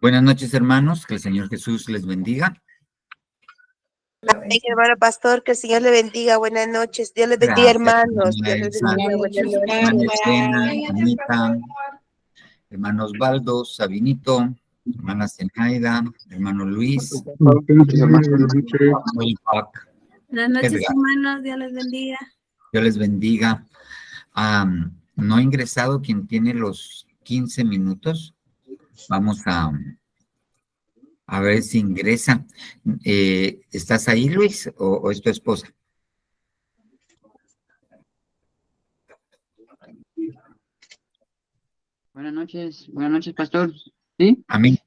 Buenas noches, hermanos, que el Señor Jesús les bendiga. Amén, hermano pastor, que el Señor le bendiga. Buenas noches. Dios les bendiga, hermanos. Dios les bendiga. Buenas noches. Hermana Elena, Anita, hermano Osvaldo, Sabinito, hermana Zenaida, hermano Luis, el Pac, Buenas noches, Edgar. hermanos. Dios les bendiga. Dios les bendiga. No ha ingresado quien tiene los 15 minutos. Vamos a ver si ingresa. ¿Estás ahí, Luis, o es tu esposa? Buenas noches, pastor. ¿Sí? Amén.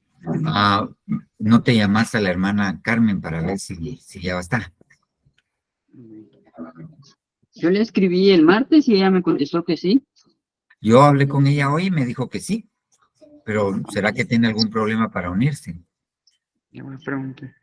¿No te llamaste a la hermana Carmen para ver si ya va a estar? Yo le escribí el martes y ella me contestó que sí. Yo hablé con ella hoy y me dijo que sí, pero ¿será que tiene algún problema para unirse? Le voy a preguntar.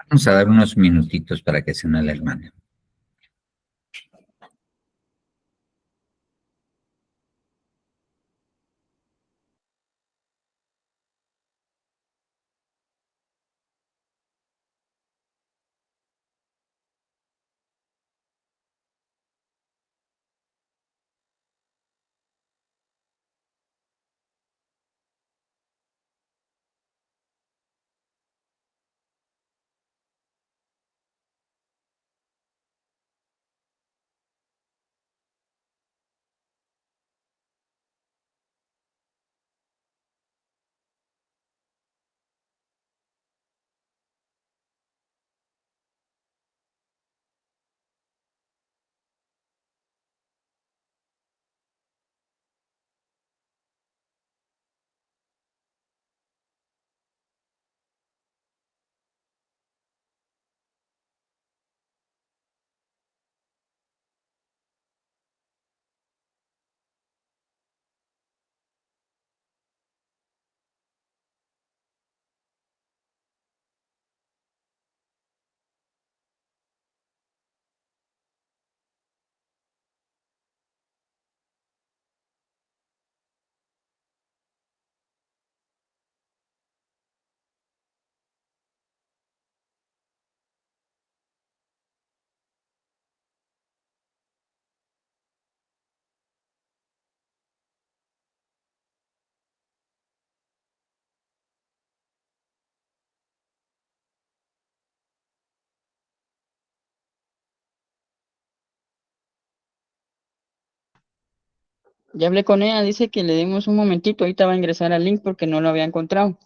Vamos a dar unos minutitos para que se una la hermana. Ya hablé con ella, dice que le demos un momentito, ahorita va a ingresar al link porque no lo había encontrado.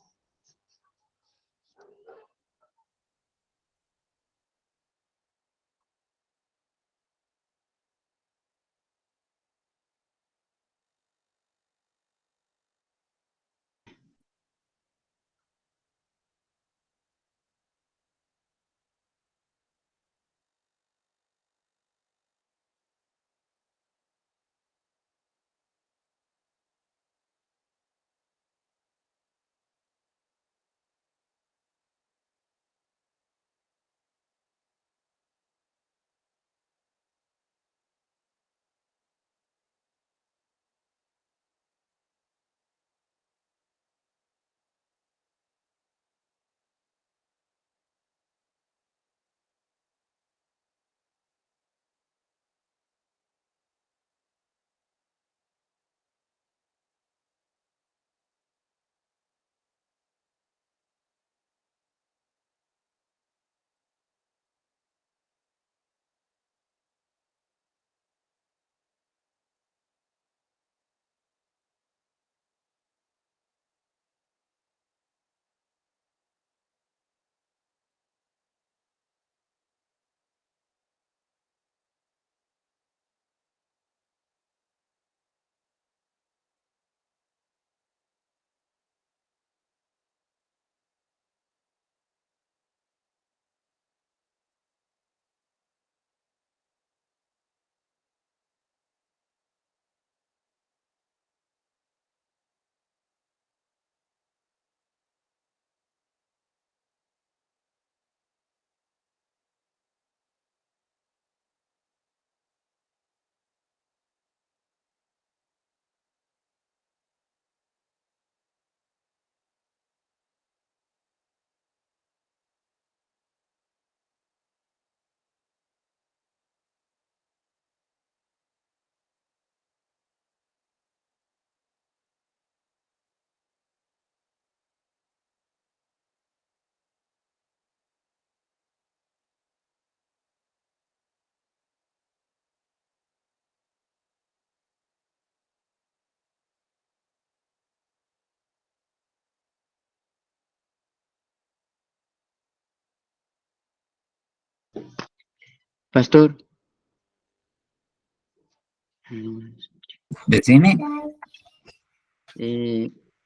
Pastor. Decime.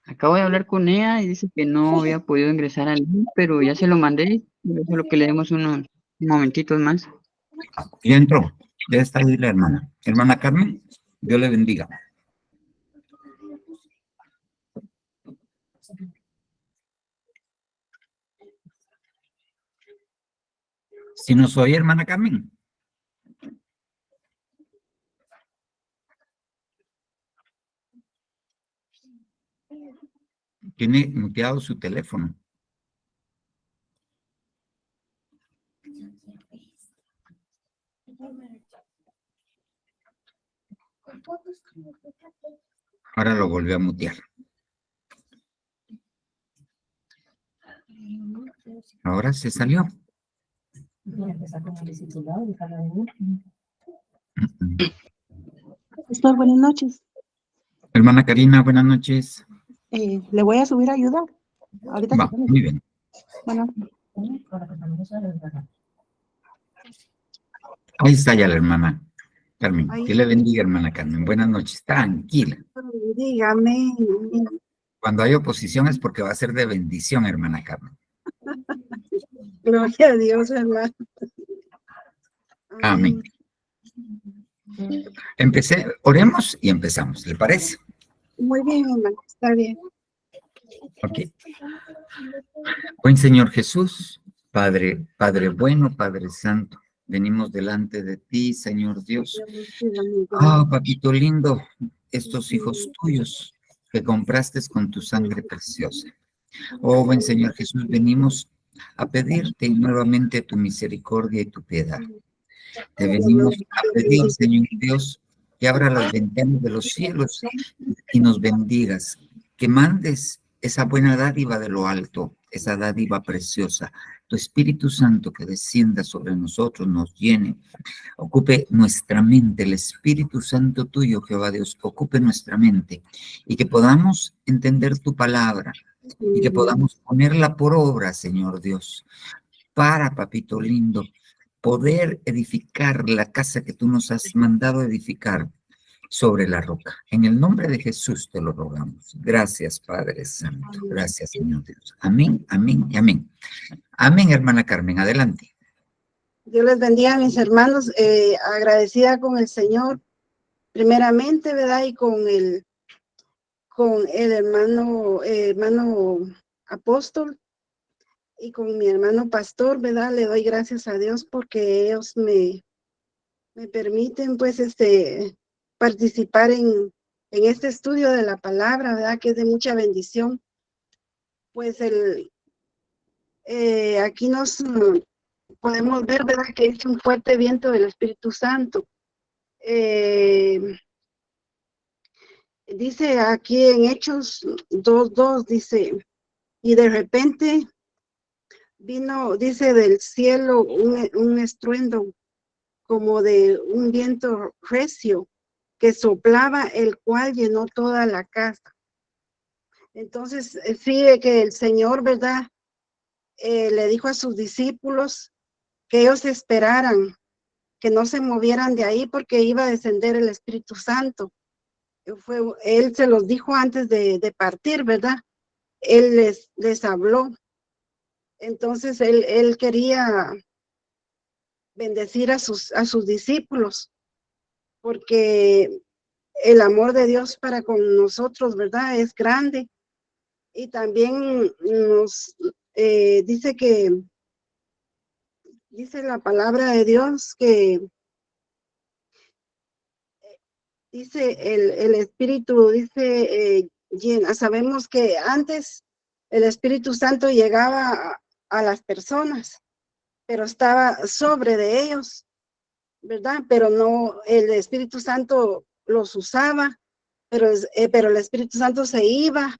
Acabo de hablar con ella y dice que no había podido ingresar al link, pero ya se lo mandé. Solo que le demos unos momentitos más. Ya entró. Ya está ahí la hermana. Hermana Carmen, Dios le bendiga. Si nos oye, hermana Carmen. Tiene muteado su teléfono. Ahora lo volvió a mutear. Ahora se salió. Pastor, buenas noches. Hermana Karina, buenas noches. Le voy a subir a ayudar. Ahorita Va, muy bien. Bueno. Ahí está ya la hermana Carmen. Ahí. Que le bendiga, hermana Carmen. Buenas noches. Tranquila. Dígame. Cuando hay oposición es porque va a ser de bendición, hermana Carmen. Gloria a Dios, hermano. Amén. Oremos y empezamos, ¿le parece? Muy bien, hermano, está bien. Ok. Buen Señor Jesús, Padre bueno, Padre Santo, venimos delante de ti, Señor Dios. Papito lindo, estos hijos tuyos que compraste con tu sangre preciosa. Oh, buen Señor Jesús, venimos a pedirte nuevamente tu misericordia y tu piedad. Te venimos a pedir, Señor Dios, que abra las ventanas de los cielos y nos bendigas, que mandes esa buena dádiva de lo alto, esa dádiva preciosa, tu Espíritu Santo que descienda sobre nosotros, nos llene, ocupe nuestra mente, el Espíritu Santo tuyo, Jehová Dios, ocupe nuestra mente y que podamos entender tu palabra y que podamos ponerla por obra, Señor Dios, para, papito lindo, poder edificar la casa que tú nos has mandado edificar sobre la roca. En el nombre de Jesús te lo rogamos. Gracias, Padre Santo. Gracias, Señor Dios. Amén, amén y amén. Amén, hermana Carmen. Adelante. Dios les bendiga, mis hermanos. Agradecida con el Señor, primeramente, ¿verdad? Y con el hermano apóstol y con mi hermano pastor, ¿verdad? Le doy gracias a Dios porque ellos me permiten, pues, participar en este estudio de la palabra, ¿verdad? Que es de mucha bendición. Pues aquí nos podemos ver, ¿verdad? Que es un fuerte viento del Espíritu Santo. Dice aquí en Hechos 2:2, dice, y de repente vino, dice, del cielo un estruendo como de un viento recio que soplaba, el cual llenó toda la casa. Entonces, sigue que el Señor, ¿verdad? Le dijo a sus discípulos que ellos esperaran, que no se movieran de ahí porque iba a descender el Espíritu Santo. Él se los dijo antes de partir, ¿verdad? Él les habló. Entonces, él quería bendecir a sus discípulos, porque el amor de Dios para con nosotros, ¿verdad? Es grande. Y también nos dice la palabra de Dios que dice el Espíritu, dice, sabemos que antes el Espíritu Santo llegaba a las personas, pero estaba sobre de ellos, ¿verdad? Pero no, el Espíritu Santo los usaba, pero el Espíritu Santo se iba,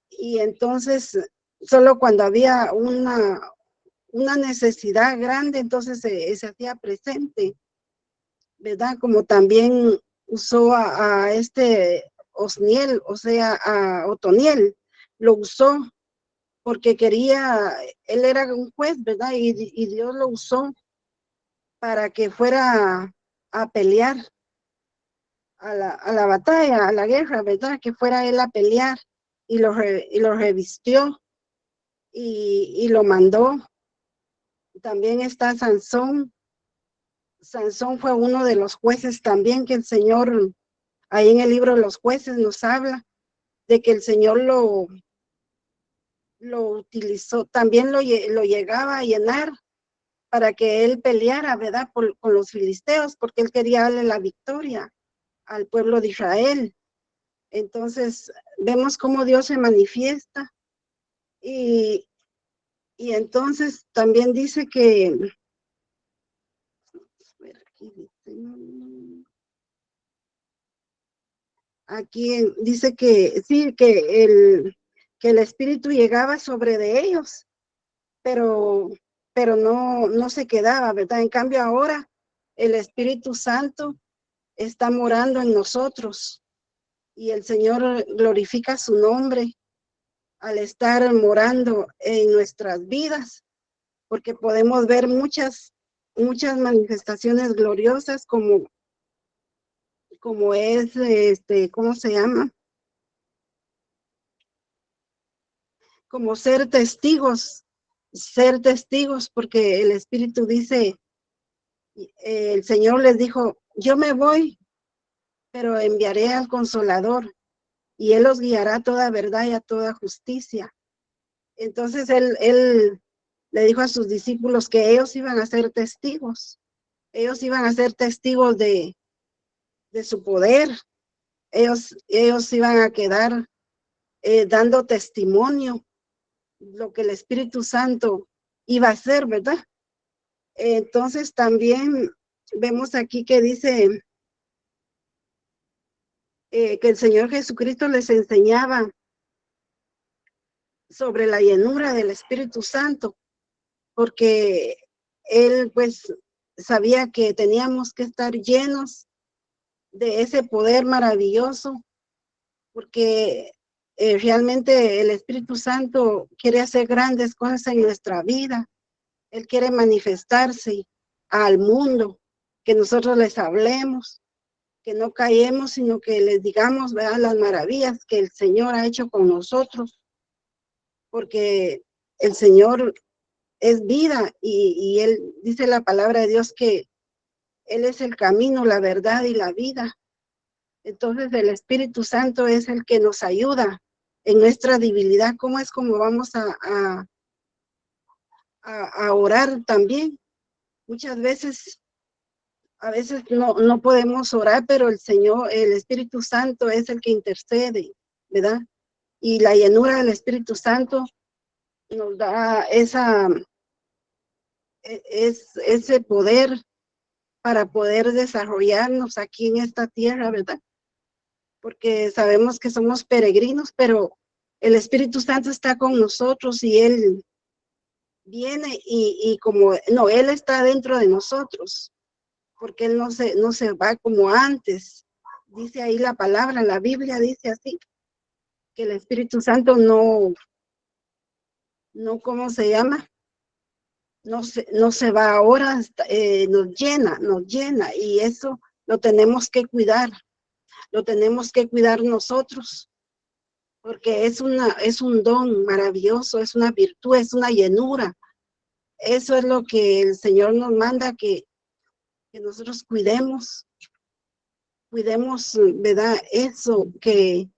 y entonces solo cuando había una necesidad grande, entonces se hacía presente, ¿verdad? Como también usó a Osniel, o sea, a Otoniel, lo usó porque quería, él era un juez, ¿verdad? Y Dios lo usó para que fuera a pelear a la batalla, a la guerra, ¿verdad? Que fuera él a pelear y lo revistió y lo mandó. También está Sansón. Sansón fue uno de los jueces también que el Señor, ahí en el libro de los jueces nos habla de que el Señor lo utilizó, también lo llegaba a llenar para que él peleara, ¿verdad? Con los filisteos, porque él quería darle la victoria al pueblo de Israel. Entonces, vemos cómo Dios se manifiesta y entonces también dice que, aquí dice que sí, que el Espíritu llegaba sobre de ellos, pero no se quedaba, ¿verdad? En cambio ahora el Espíritu Santo está morando en nosotros y el Señor glorifica su nombre al estar morando en nuestras vidas, porque podemos ver muchas manifestaciones gloriosas como es, ¿cómo se llama? Como ser testigos, porque el Espíritu dice, el Señor les dijo, yo me voy, pero enviaré al Consolador, y Él los guiará a toda verdad y a toda justicia. Entonces Él le dijo a sus discípulos que ellos iban a ser testigos, de su poder, ellos iban a quedar dando testimonio lo que el Espíritu Santo iba a hacer, ¿verdad? Entonces también vemos aquí que dice que el Señor Jesucristo les enseñaba sobre la llenura del Espíritu Santo, porque Él pues sabía que teníamos que estar llenos de ese poder maravilloso, porque realmente el Espíritu Santo quiere hacer grandes cosas en nuestra vida. Él quiere manifestarse al mundo, que nosotros les hablemos, que no callemos, sino que les digamos, ¿verdad?, las maravillas que el Señor ha hecho con nosotros, porque el Señor es vida y Él dice la palabra de Dios que Él es el camino, la verdad y la vida. Entonces el Espíritu Santo es el que nos ayuda en nuestra debilidad. ¿Cómo es como vamos a orar también? Muchas veces, a veces no podemos orar, pero el Señor, el Espíritu Santo es el que intercede, ¿verdad? Y la llenura del Espíritu Santo nos da ese poder para poder desarrollarnos aquí en esta tierra, ¿verdad? Porque sabemos que somos peregrinos, pero el Espíritu Santo está con nosotros y Él viene y como, no, Él está dentro de nosotros, porque Él no se va como antes. Dice ahí la palabra, la Biblia dice así, que el Espíritu Santo no, ¿cómo se llama? No se va ahora, nos llena, y eso lo tenemos que cuidar nosotros, porque es un don maravilloso, es una virtud, es una llenura. Eso es lo que el Señor nos manda, que nosotros cuidemos, ¿verdad? Eso que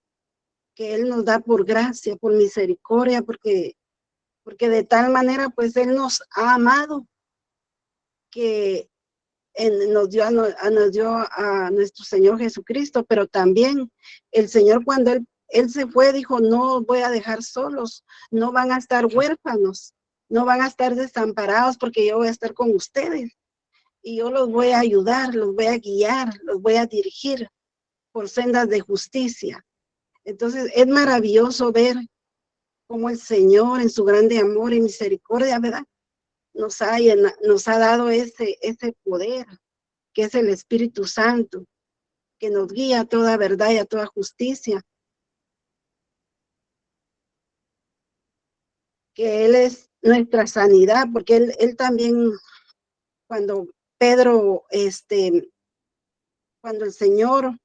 Él nos da por gracia, por misericordia, porque de tal manera, pues, Él nos ha amado, que nos dio a nuestro Señor Jesucristo, pero también el Señor, cuando Él se fue, dijo, no voy a dejar solos, no van a estar huérfanos, no van a estar desamparados, porque yo voy a estar con ustedes y yo los voy a ayudar, los voy a guiar, los voy a dirigir por sendas de justicia. Entonces es maravilloso ver cómo el Señor en su grande amor y misericordia, ¿verdad?, nos ha dado ese poder, que es el Espíritu Santo, que nos guía a toda verdad y a toda justicia, que Él es nuestra sanidad, porque Él también, cuando Pedro, cuando el Señor,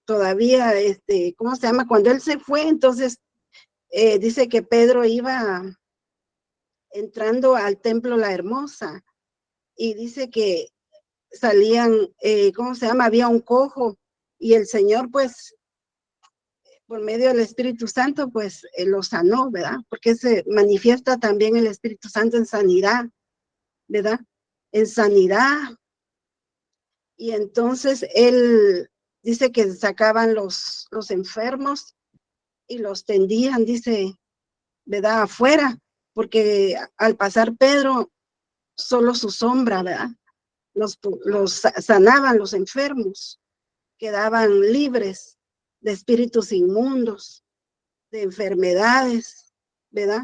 todavía, ¿cómo se llama? Cuando él se fue, entonces dice que Pedro iba entrando al templo La Hermosa y dice que salían, ¿cómo se llama? Había un cojo y el Señor, pues, por medio del Espíritu Santo, pues, lo sanó, ¿verdad? Porque se manifiesta también el Espíritu Santo en sanidad, ¿verdad? En sanidad. Y entonces él dice que sacaban los enfermos y los tendían, dice, ¿verdad? Afuera, porque al pasar Pedro, solo su sombra, ¿verdad? Los sanaban los enfermos, quedaban libres de espíritus inmundos, de enfermedades, ¿verdad?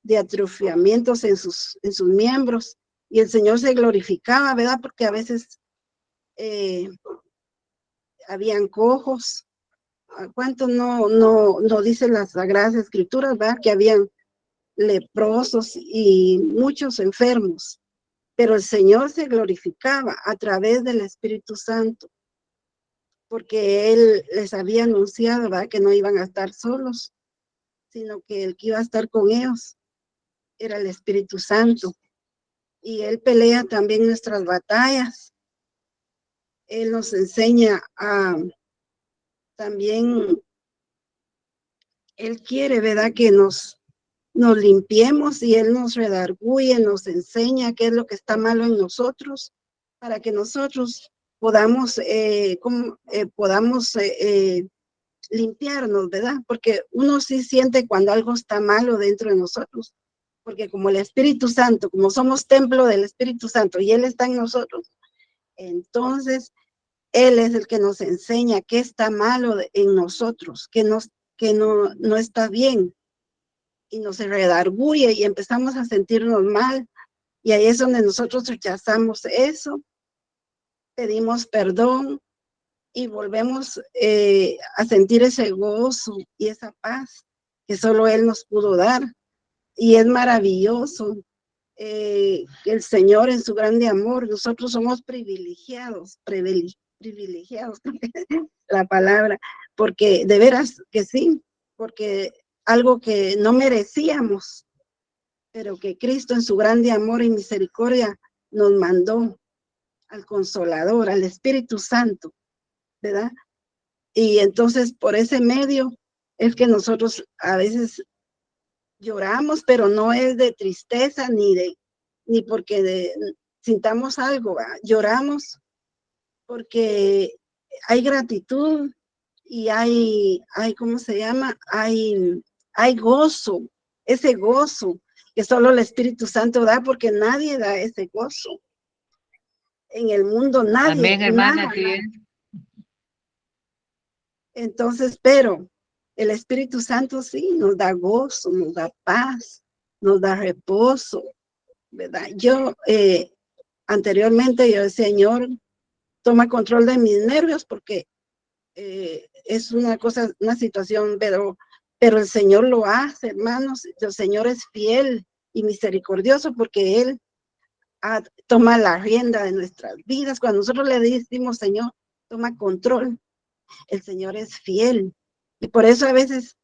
De atrofiamientos en sus miembros. Y el Señor se glorificaba, ¿verdad? Porque a veces habían cojos. ¿Cuánto no dicen las Sagradas Escrituras, ¿verdad? Que habían leprosos y muchos enfermos. Pero el Señor se glorificaba a través del Espíritu Santo, porque Él les había anunciado, ¿verdad? Que no iban a estar solos, sino que el que iba a estar con ellos era el Espíritu Santo. Y Él pelea también nuestras batallas. Él nos enseña a también, Él quiere, ¿verdad? Que nos limpiemos y Él nos redarguye, nos enseña qué es lo que está malo en nosotros, para que nosotros podamos, limpiarnos, ¿verdad? Porque uno sí siente cuando algo está malo dentro de nosotros, porque como el Espíritu Santo, como somos templo del Espíritu Santo y Él está en nosotros, entonces Él es el que nos enseña qué está malo en nosotros, que no está bien, y nos redarguye y empezamos a sentirnos mal, y ahí es donde nosotros rechazamos eso, pedimos perdón y volvemos a sentir ese gozo y esa paz que solo Él nos pudo dar. Y es maravilloso el Señor en su grande amor. Nosotros somos privilegiados, privilegiados, la palabra, porque de veras que sí, porque algo que no merecíamos, pero que Cristo en su grande amor y misericordia nos mandó al Consolador, al Espíritu Santo, ¿verdad? Y entonces por ese medio es que nosotros a veces lloramos, pero no es de tristeza ni porque sintamos algo, ¿verdad? Lloramos porque hay gratitud y ¿cómo se llama? Hay gozo, ese gozo que solo el Espíritu Santo da, porque nadie da ese gozo. En el mundo nadie. Amén, hermana, nada. sí es. Entonces, pero el Espíritu Santo sí nos da gozo, nos da paz, nos da reposo, ¿verdad? Yo anteriormente yo decía, Señor, toma control de mis nervios porque es una situación, pero el Señor lo hace, hermanos. El Señor es fiel y misericordioso porque Él toma la rienda de nuestras vidas. Cuando nosotros le decimos, Señor, toma control, el Señor es fiel. Y por eso a veces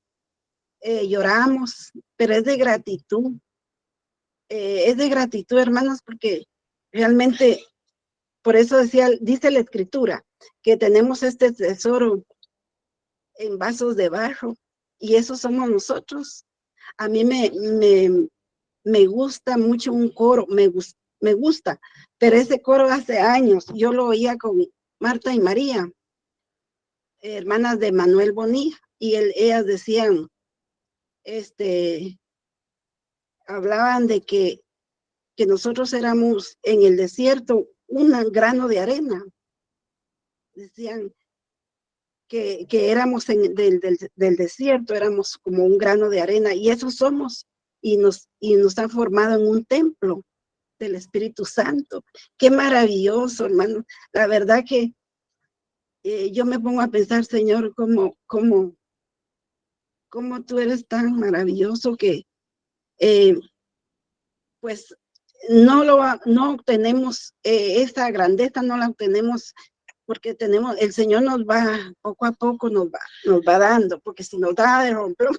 lloramos, pero es de gratitud. Es de gratitud, hermanos, porque realmente, por eso dice la Escritura, que tenemos este tesoro en vasos de barro, y eso somos nosotros. A mí me gusta mucho un coro, me gusta, pero ese coro hace años, yo lo oía con Marta y María, hermanas de Manuel Bonilla, y ellas decían, hablaban de que nosotros éramos en el desierto un grano de arena. Decían que éramos del desierto, éramos como un grano de arena, y eso somos, y nos han formado en un templo del Espíritu Santo. Qué maravilloso, hermano. La verdad que yo me pongo a pensar, Señor, cómo tú eres tan maravilloso que pues no obtenemos esa grandeza, no la obtenemos porque el Señor nos va, poco a poco nos va dando, porque si nos da de romper,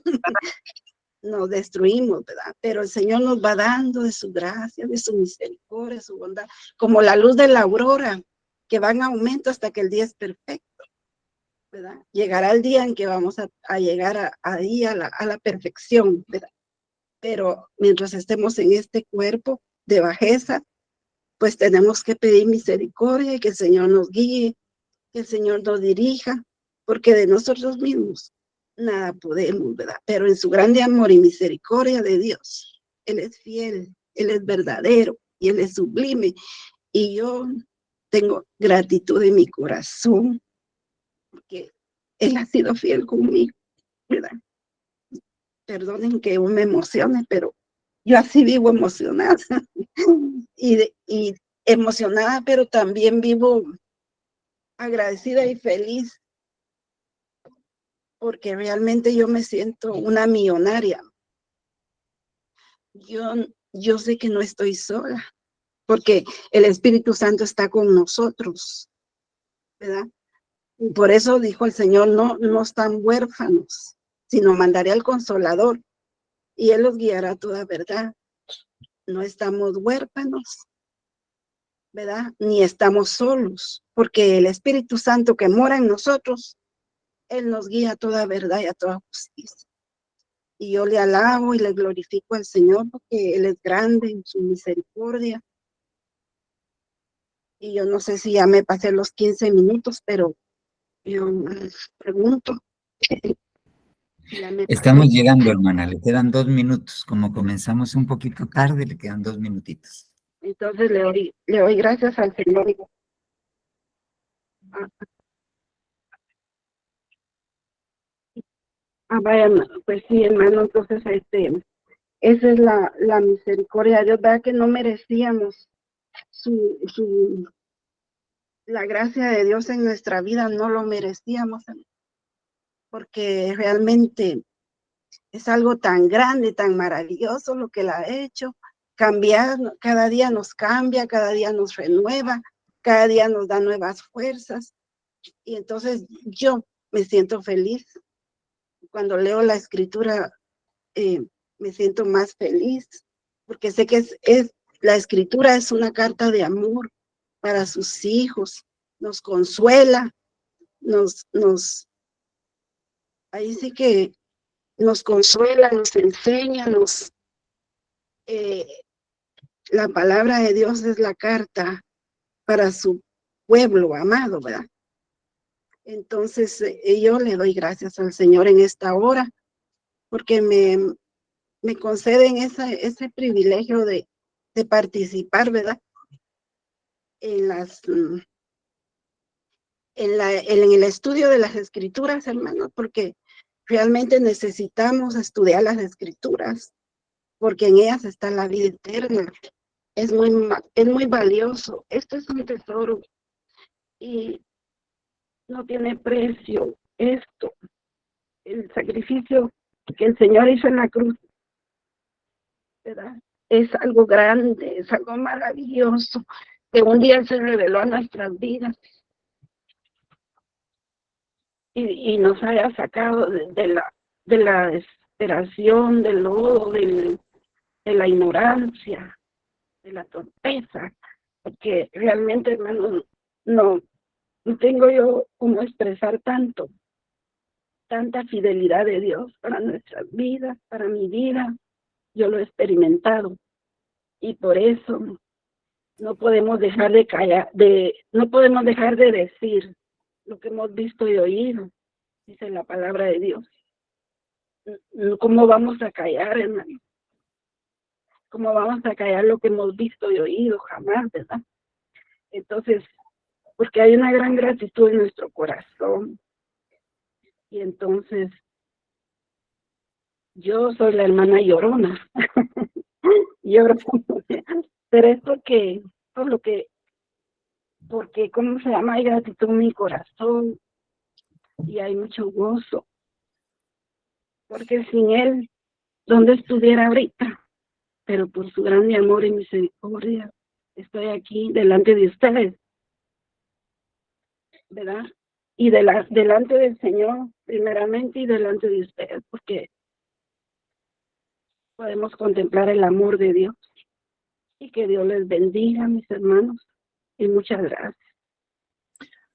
nos destruimos, ¿verdad? Pero el Señor nos va dando de su gracia, de su misericordia, de su bondad, como la luz de la aurora, que va en aumento hasta que el día es perfecto, ¿verdad? Llegará el día en que vamos a llegar ahí a la perfección, ¿verdad? Pero mientras estemos en este cuerpo de bajeza, pues tenemos que pedir misericordia y que el Señor nos guíe, que el Señor nos dirija, porque de nosotros mismos nada podemos, ¿verdad? Pero en su grande amor y misericordia de Dios, Él es fiel, Él es verdadero y Él es sublime. Y yo tengo gratitud en mi corazón, porque Él ha sido fiel conmigo, ¿verdad? Perdonen que me emocione, pero yo así vivo emocionada y emocionada, pero también vivo agradecida y feliz porque realmente yo me siento una millonaria. Yo sé que no estoy sola, porque el Espíritu Santo está con nosotros, ¿verdad? Y por eso dijo el Señor, no están huérfanos, sino mandaré al Consolador y Él los guiará a toda verdad. No estamos huérfanos, ¿verdad? Ni estamos solos, porque el Espíritu Santo que mora en nosotros, Él nos guía a toda verdad y a toda justicia. Y yo le alabo y le glorifico al Señor porque Él es grande en su misericordia. Y yo no sé si ya me pasé los 15 minutos, pero yo pregunto. Estamos llegando, hermana, le quedan 2 minutos. Como comenzamos un poquito tarde, le quedan 2 minutitos. Entonces le doy gracias al Señor. Vaya, pues sí, hermano, entonces esa es la misericordia de Dios, ¿verdad? Que no merecíamos la gracia de Dios en nuestra vida, no lo merecíamos, porque realmente es algo tan grande, tan maravilloso lo que Él ha hecho. Cambiar, cada día nos cambia, cada día nos renueva, cada día nos da nuevas fuerzas. Y entonces yo me siento feliz. Cuando leo la escritura, me siento más feliz, porque sé que la escritura es una carta de amor para sus hijos, nos consuela, ahí sí que nos consuela, nos enseña, la palabra de Dios es la carta para su pueblo amado, ¿verdad? Entonces, yo le doy gracias al Señor en esta hora, porque me conceden ese privilegio de participar, ¿verdad? En el estudio de las escrituras, hermanos, porque realmente necesitamos estudiar las escrituras, porque en ellas está la vida eterna. Es muy valioso. Esto es un tesoro y no tiene precio. Esto, el sacrificio que el Señor hizo en la cruz, ¿verdad? Es algo grande, es algo maravilloso, que un día se reveló a nuestras vidas y nos haya sacado de la desesperación, del lodo, de la ignorancia, de la torpeza, porque realmente, hermano, no tengo yo cómo expresar tanta fidelidad de Dios para nuestras vidas, para mi vida. Yo lo he experimentado y por eso no podemos dejar de callar, no podemos dejar de decir lo que hemos visto y oído, dice la palabra de Dios. ¿Cómo vamos a callar, hermano? ¿Cómo vamos a callar lo que hemos visto y oído? Jamás, ¿verdad? Entonces, porque hay una gran gratitud en nuestro corazón. Y entonces, yo soy la hermana llorona. Lloro. Pero es porque, ¿cómo se llama? Hay gratitud en mi corazón y hay mucho gozo. Porque sin Él, ¿dónde estuviera ahorita? pero por su grande amor y misericordia estoy aquí delante de ustedes, ¿verdad? Y delante del Señor, primeramente, y delante de ustedes, porque podemos contemplar el amor de Dios. Y que Dios les bendiga, mis hermanos, y muchas gracias.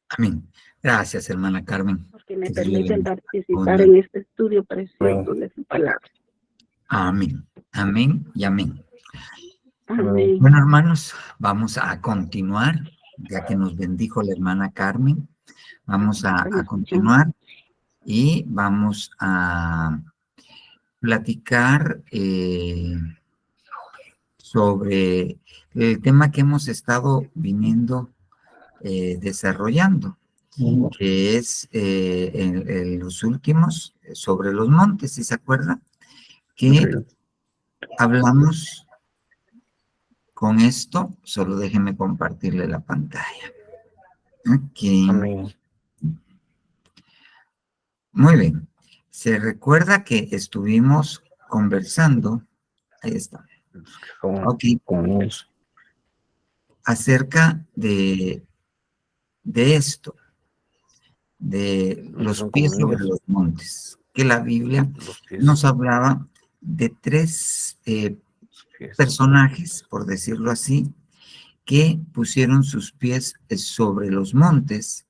Amén. Gracias, hermana Carmen. Porque me Que Dios le permiten bendiga. participar en este estudio precioso de su palabra. Amén. Amén y amén. Amén. Bueno, hermanos, vamos a continuar, ya que nos bendijo la hermana Carmen. Vamos a continuar y vamos a platicar sobre el tema que hemos estado viniendo desarrollando, que es en los últimos, sobre los montes, ¿sí se acuerdan? Que hablamos con esto, solo déjenme compartirle la pantalla. Ok. Amén. Muy bien. Se recuerda que estuvimos conversando, ahí está, ok, acerca de esto, de los pies sobre los montes, que la Biblia nos hablaba de tres personajes, por decirlo así, que pusieron sus pies sobre los montes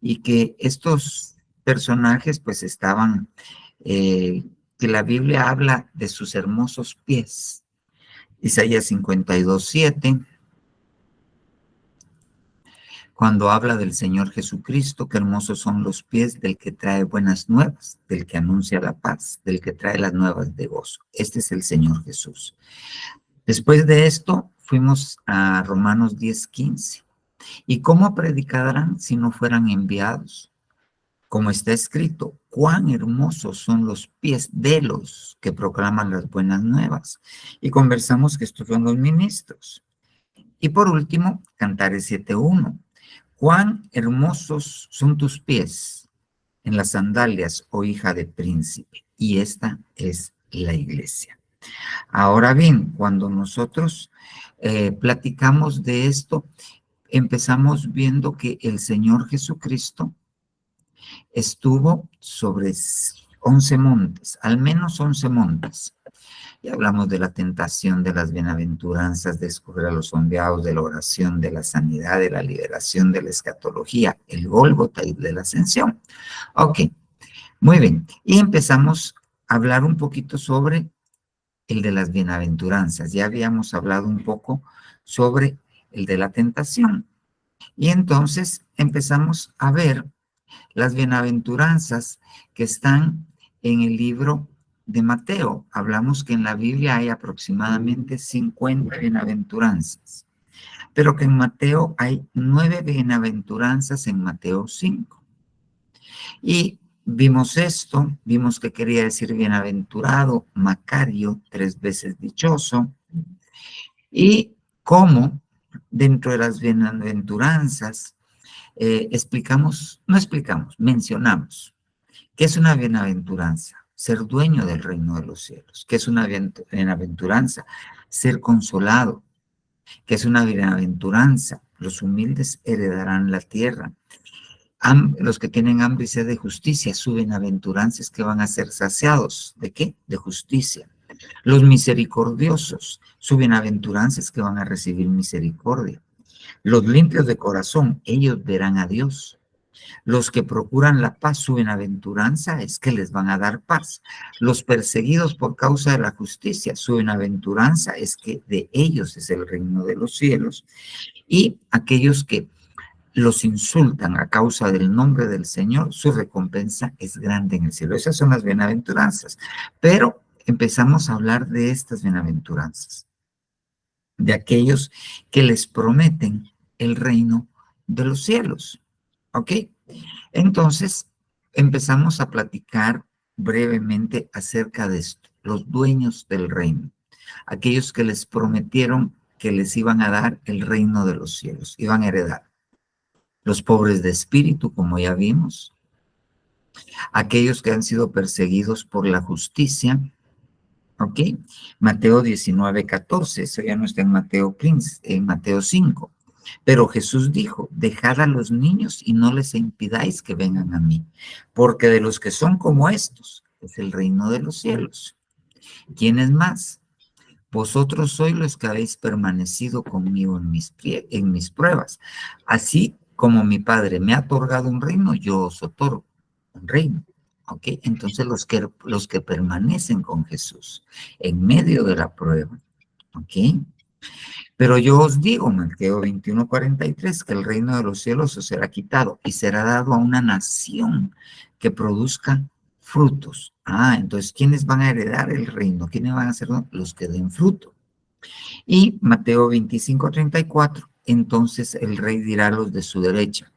y que estos personajes pues estaban, que la Biblia habla de sus hermosos pies. Isaías 52:7, cuando habla del Señor Jesucristo, que hermosos son los pies del que trae buenas nuevas, del que anuncia la paz, del que trae las nuevas de gozo. Este es el Señor Jesús. Después de esto, fuimos a Romanos 10:15. ¿Y cómo predicarán si no fueran enviados? Como está escrito, cuán hermosos son los pies de los que proclaman las buenas nuevas. Y conversamos que estos son los ministros. Y por último, Cantares 7:1. Cuán hermosos son tus pies en las sandalias, oh hija de príncipe. Y esta es la iglesia. Ahora bien, cuando nosotros platicamos de esto, empezamos viendo que el Señor Jesucristo estuvo sobre 11 montes, al menos 11 montes. Y hablamos de la tentación, de las bienaventuranzas, de escoger a los sondeados, de la oración, de la sanidad, de la liberación, de la escatología, el Gólgota y de la ascensión. Ok, muy bien. Y empezamos a hablar un poquito sobre el de las bienaventuranzas. Ya habíamos hablado un poco sobre el de la tentación. Y entonces empezamos a ver las bienaventuranzas que están en el libro de Mateo. Hablamos que en la Biblia hay aproximadamente 50 bienaventuranzas, pero que en Mateo hay 9 bienaventuranzas en Mateo 5. Y vimos esto, vimos que quería decir bienaventurado, Macario, 3 veces dichoso, y cómo dentro de las bienaventuranzas mencionamos que es una bienaventuranza ser dueño del reino de los cielos, que es una bienaventuranza ser consolado, que es una bienaventuranza los humildes heredarán la tierra, los que tienen hambre y sed de justicia, su bienaventuranza es que van a ser saciados. ¿De qué? De justicia. Los misericordiosos, su bienaventuranza es que van a recibir misericordia. Los limpios de corazón, ellos verán a Dios. Los que procuran la paz, su bienaventuranza es que les van a dar paz. Los perseguidos por causa de la justicia, su bienaventuranza es que de ellos es el reino de los cielos. Y aquellos que los insultan a causa del nombre del Señor, su recompensa es grande en el cielo. Esas son las bienaventuranzas. Pero empezamos a hablar de estas bienaventuranzas, de aquellos que les prometen el reino de los cielos. ¿Ok? Entonces, empezamos a platicar brevemente acerca de esto, los dueños del reino, aquellos que les prometieron que les iban a dar el reino de los cielos, iban a heredar. Los pobres de espíritu, como ya vimos, aquellos que han sido perseguidos por la justicia, ¿Ok? Mateo 19:14, eso ya no está en Mateo 15, en Mateo 5. Pero Jesús dijo, dejad a los niños y no les impidáis que vengan a mí, porque de los que son como estos es el reino de los cielos. ¿Quién es más? Vosotros sois los que habéis permanecido conmigo en mis pruebas. Así como mi Padre me ha otorgado un reino, yo os otorgo un reino. ¿Ok? Entonces los que permanecen con Jesús en medio de la prueba, ¿ok? Pero yo os digo, Mateo 21:43, que el reino de los cielos os será quitado y será dado a una nación que produzca frutos. Entonces, ¿quiénes van a heredar el reino? ¿Quiénes van a ser los que den fruto? Y Mateo 25:34, entonces el rey dirá a los de su derecha,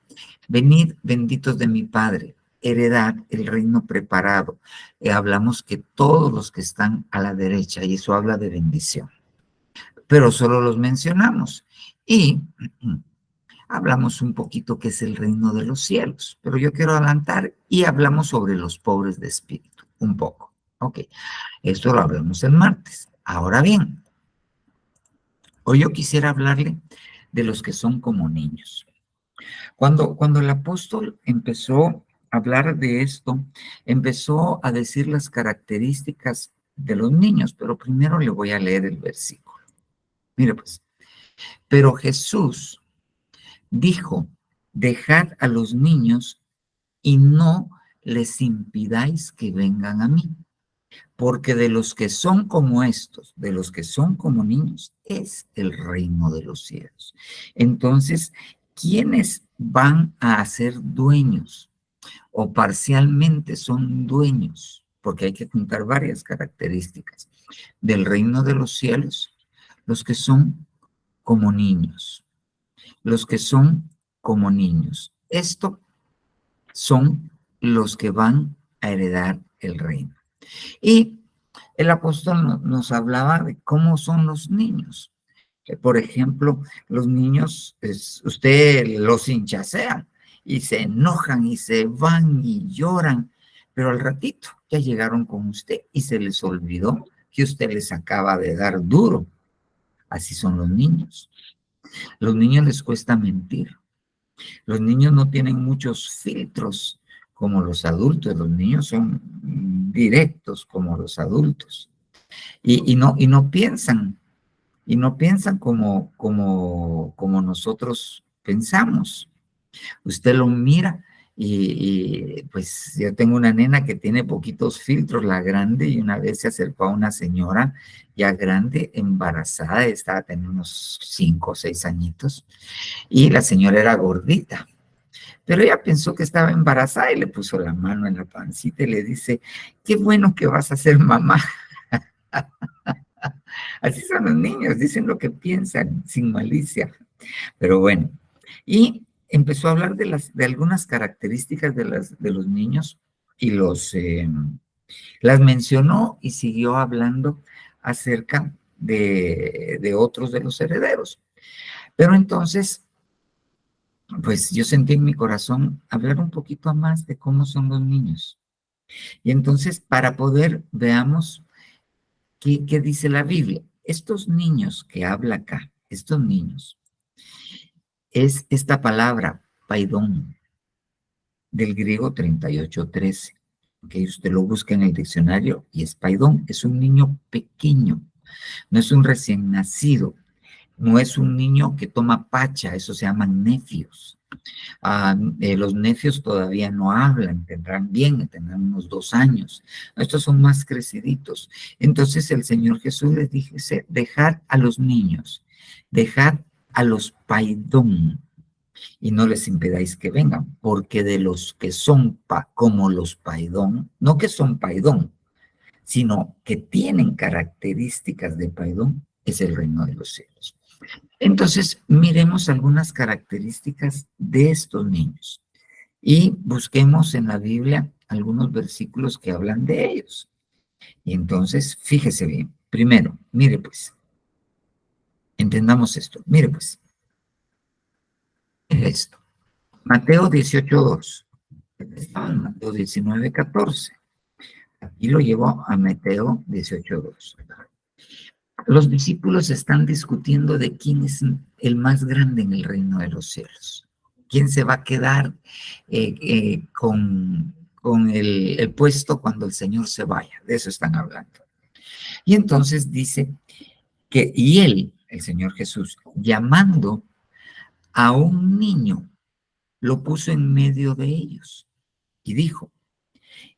venid benditos de mi Padre, heredad el reino preparado. Hablamos que todos los que están a la derecha, y eso habla de bendición, pero solo los mencionamos. Y hablamos un poquito qué es el reino de los cielos, pero yo quiero adelantar y hablamos sobre los pobres de espíritu, un poco. Ok, esto lo hablamos el martes. Ahora bien, hoy yo quisiera hablarle de los que son como niños. Cuando el apóstol empezó a hablar de esto, empezó a decir las características de los niños, pero primero le voy a leer el versículo. Mire pues, pero Jesús dijo, dejad a los niños y no les impidáis que vengan a mí, porque de los que son como estos, de los que son como niños, es el reino de los cielos. Entonces, ¿quiénes van a ser dueños o parcialmente son dueños? Porque hay que juntar varias características del reino de los cielos, los que son como niños. Los que son como niños. Esto son los que van a heredar el reino. Y el apóstol nos hablaba de cómo son los niños. Por ejemplo, los niños, usted los hinchasea y se enojan y se van y lloran, pero al ratito ya llegaron con usted y se les olvidó que usted les acaba de dar duro. Así son los niños. Los niños les cuesta mentir. Los niños no tienen muchos filtros como los adultos. Los niños son directos como los adultos. Y no piensan como nosotros pensamos. Usted lo mira pues yo tengo una nena que tiene poquitos filtros, la grande, y una vez se acercó a una señora ya grande, embarazada, estaba teniendo unos 5 o 6 añitos, y la señora era gordita, pero ella pensó que estaba embarazada y le puso la mano en la pancita y le dice, qué bueno que vas a ser mamá. Así son los niños, dicen lo que piensan sin malicia. Pero bueno, y empezó a hablar de algunas características de los niños y las mencionó y siguió hablando acerca de otros de los herederos. Pero entonces, pues yo sentí en mi corazón hablar un poquito más de cómo son los niños. Y entonces, para poder, veamos qué dice la Biblia. Estos niños que habla acá, estos niños, es esta palabra, paidón, del griego 38:13, que usted lo busca en el diccionario y es paidón, es un niño pequeño, no es un recién nacido, no es un niño que toma pacha, eso se llaman nefios. Los nefios todavía no hablan, tendrán unos 2 años. Estos son más creciditos. Entonces el Señor Jesús les dice, dejad a los niños, dejad a los paidón y no les impidáis que vengan, porque de los que son como los paidón, no que son paidón, sino que tienen características de paidón, es el reino de los cielos. Entonces, miremos algunas características de estos niños y busquemos en la Biblia algunos versículos que hablan de ellos. Y entonces, fíjese bien. Primero, mire pues, entendamos esto. Mire pues, esto. Mateo 18:2. Mateo 19:14. Y lo llevó a Mateo 18:2. Los discípulos están discutiendo de quién es el más grande en el reino de los cielos. ¿Quién se va a quedar con el puesto cuando el Señor se vaya? De eso están hablando. Y entonces dice que, y él, el Señor Jesús, llamando a un niño, lo puso en medio de ellos y dijo,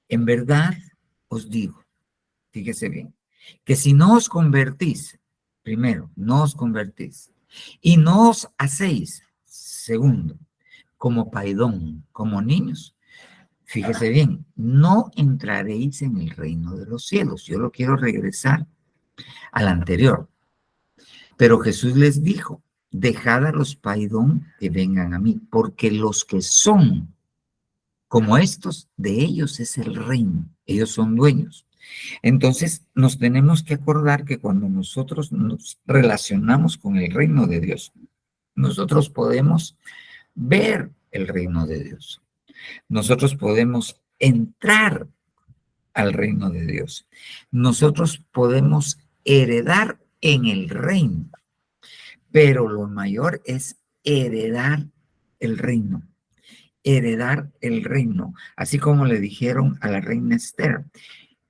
en verdad os digo, fíjese bien, que si no os convertís, primero, no os convertís, y no os hacéis, segundo, como paidón, como niños, fíjese bien, no entraréis en el reino de los cielos. Yo lo quiero regresar al anterior. Pero Jesús les dijo, dejad a los paidón que vengan a mí, porque los que son como estos, de ellos es el reino, ellos son dueños. Entonces, nos tenemos que acordar que cuando nosotros nos relacionamos con el reino de Dios, nosotros podemos ver el reino de Dios. Nosotros podemos entrar al reino de Dios. Nosotros podemos heredar en el reino, pero lo mayor es heredar el reino. Heredar el reino, así como le dijeron a la reina Esther.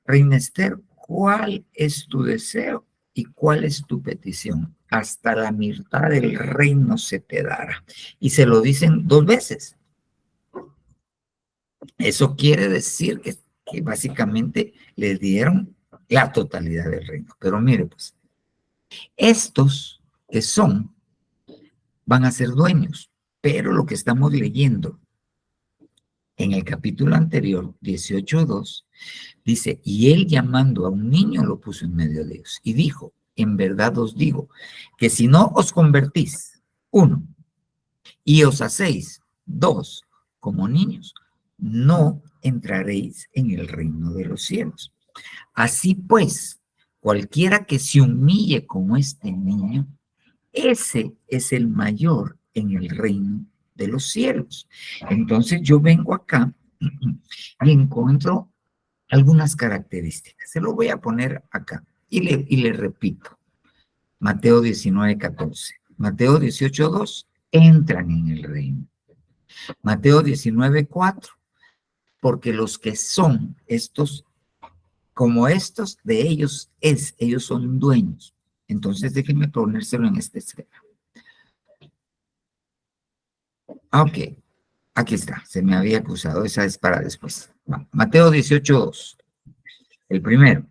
Reina Esther, ¿cuál es tu deseo y cuál es tu petición? Hasta la mitad del reino se te dará. Y se lo dicen 2 veces. Eso quiere decir que básicamente le dieron la totalidad del reino. Pero mire, pues, estos que son van a ser dueños, pero lo que estamos leyendo en el capítulo anterior, 18:2, dice, y él llamando a un niño lo puso en medio de ellos y dijo, en verdad os digo, que si no os convertís, 1, y os hacéis 2 como niños, no entraréis en el reino de los cielos. Así pues, cualquiera que se humille como este niño, ese es el mayor en el reino de los cielos. Entonces yo vengo acá y encuentro algunas características. Se lo voy a poner acá y le repito. Mateo 19:14. Mateo 18:2. Entran en el reino. Mateo 19:4. Porque los que son estos, como estos, de ellos ellos son dueños. Entonces déjenme ponérselo en este esquema. Ok, aquí está, se me había acusado, esa es para después. Mateo 18:2, el primero.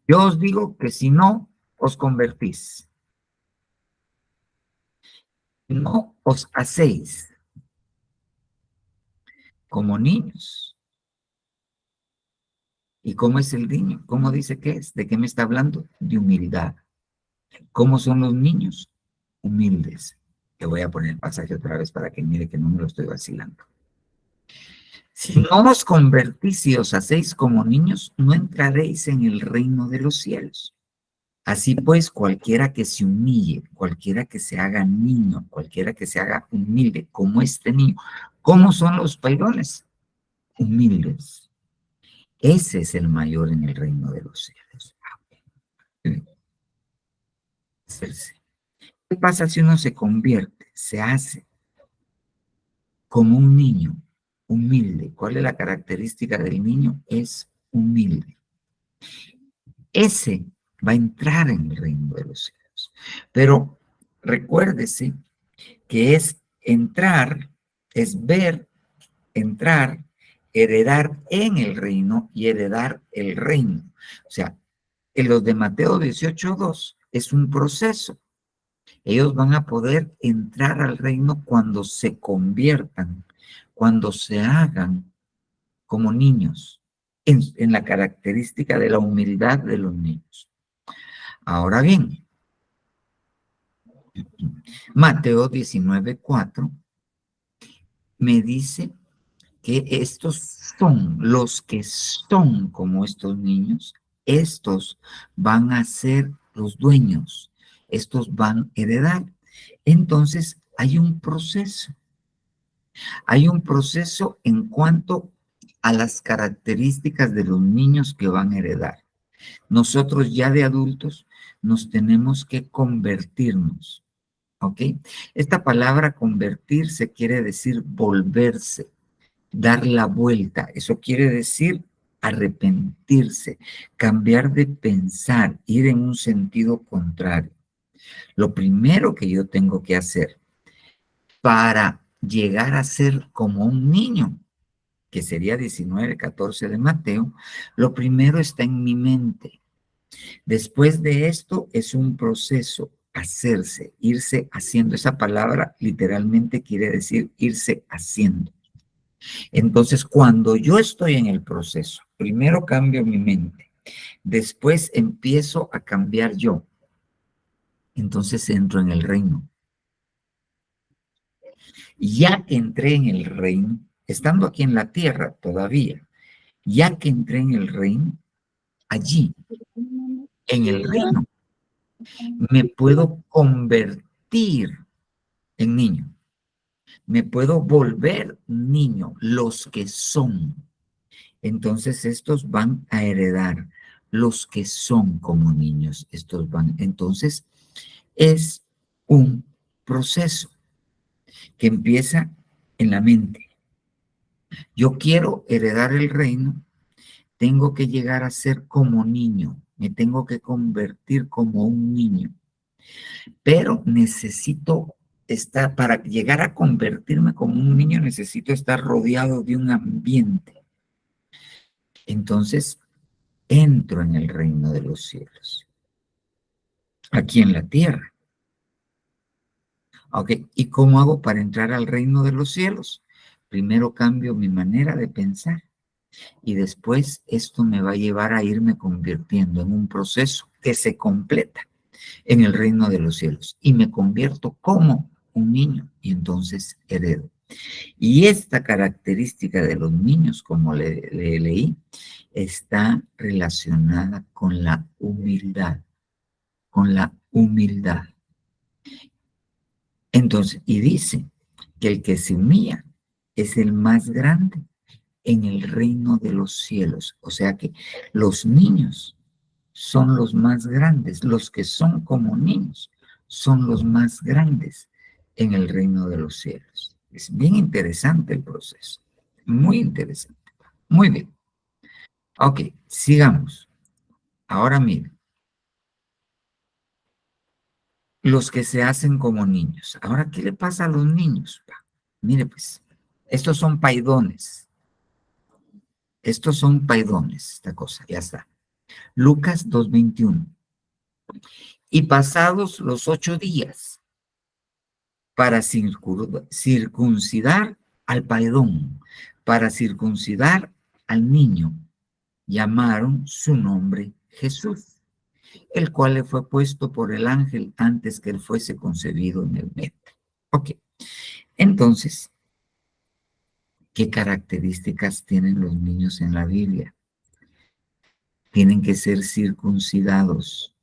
Yo os digo que si no os convertís, no os hacéis como niños. ¿Y cómo es el niño? ¿Cómo dice que es? ¿De qué me está hablando? De humildad. ¿Cómo son los niños? Humildes. Le voy a poner el pasaje otra vez para que mire que no me lo estoy vacilando. Si no os convertís y os hacéis como niños, no entraréis en el reino de los cielos. Así pues, cualquiera que se humille, cualquiera que se haga niño, cualquiera que se haga humilde, como este niño. ¿Cómo son los paidones? Humildes. Ese es el mayor en el reino de los cielos. ¿Qué pasa si uno se convierte, se hace como un niño humilde? ¿Cuál es la característica del niño? Es humilde. Ese va a entrar en el reino de los cielos. Pero recuérdese que es entrar, es ver, entrar, heredar en el reino y heredar el reino. O sea, en los de Mateo 18:2 es un proceso. Ellos van a poder entrar al reino cuando se conviertan, cuando se hagan como niños, en la característica de la humildad de los niños. Ahora bien, Mateo 19:4 me dice que estos son los que son como estos niños, estos van a ser los dueños, estos van a heredar. Entonces hay un proceso en cuanto a las características de los niños que van a heredar. Nosotros ya de adultos nos tenemos que convertirnos, ¿ok? Esta palabra convertirse quiere decir volverse, dar la vuelta. Eso quiere decir arrepentirse, cambiar de pensar, ir en un sentido contrario. Lo primero que yo tengo que hacer para llegar a ser como un niño, que sería 19, 14 de Mateo, lo primero está en mi mente. Después de esto es un proceso, hacerse, irse haciendo. Esa palabra literalmente quiere decir irse haciendo. Entonces, cuando yo estoy en el proceso, primero cambio mi mente, después empiezo a cambiar yo. Entonces entro en el reino. Ya que entré en el reino, estando aquí en la tierra todavía, ya que entré en el reino, allí, en el reino, me puedo convertir en niño. Me puedo volver niño, los que son. Entonces estos van a heredar, los que son como niños, estos van. Entonces es un proceso que empieza en la mente. Yo quiero heredar el reino, tengo que llegar a ser como niño, me tengo que convertir como un niño, pero necesito estar, para llegar a convertirme como un niño, necesito estar rodeado de un ambiente. Entonces, entro en el reino de los cielos, aquí en la tierra. Ok, ¿y cómo hago para entrar al reino de los cielos? Primero cambio mi manera de pensar y después esto me va a llevar a irme convirtiendo en un proceso que se completa en el reino de los cielos y me convierto como un niño y entonces heredo. Y esta característica de los niños, como le leí, está relacionada con la humildad, con la humildad. Entonces, y dice que el que se humilla es el más grande en el reino de los cielos. O sea que los niños son los más grandes, los que son como niños son los más grandes en el reino de los cielos. Es bien interesante el proceso, muy interesante. Muy bien. Ok, sigamos. Ahora miren, los que se hacen como niños. Ahora, ¿qué le pasa a los niños? Mire pues, estos son paidones. Estos son paidones, esta cosa, ya está. Lucas 2:21. Y pasados los 8 días para circuncidar al paidón, para circuncidar al niño, llamaron su nombre Jesús, el cual le fue puesto por el ángel antes que él fuese concebido en el vientre. Ok, entonces, ¿qué características tienen los niños en la Biblia? Tienen que ser circuncidados.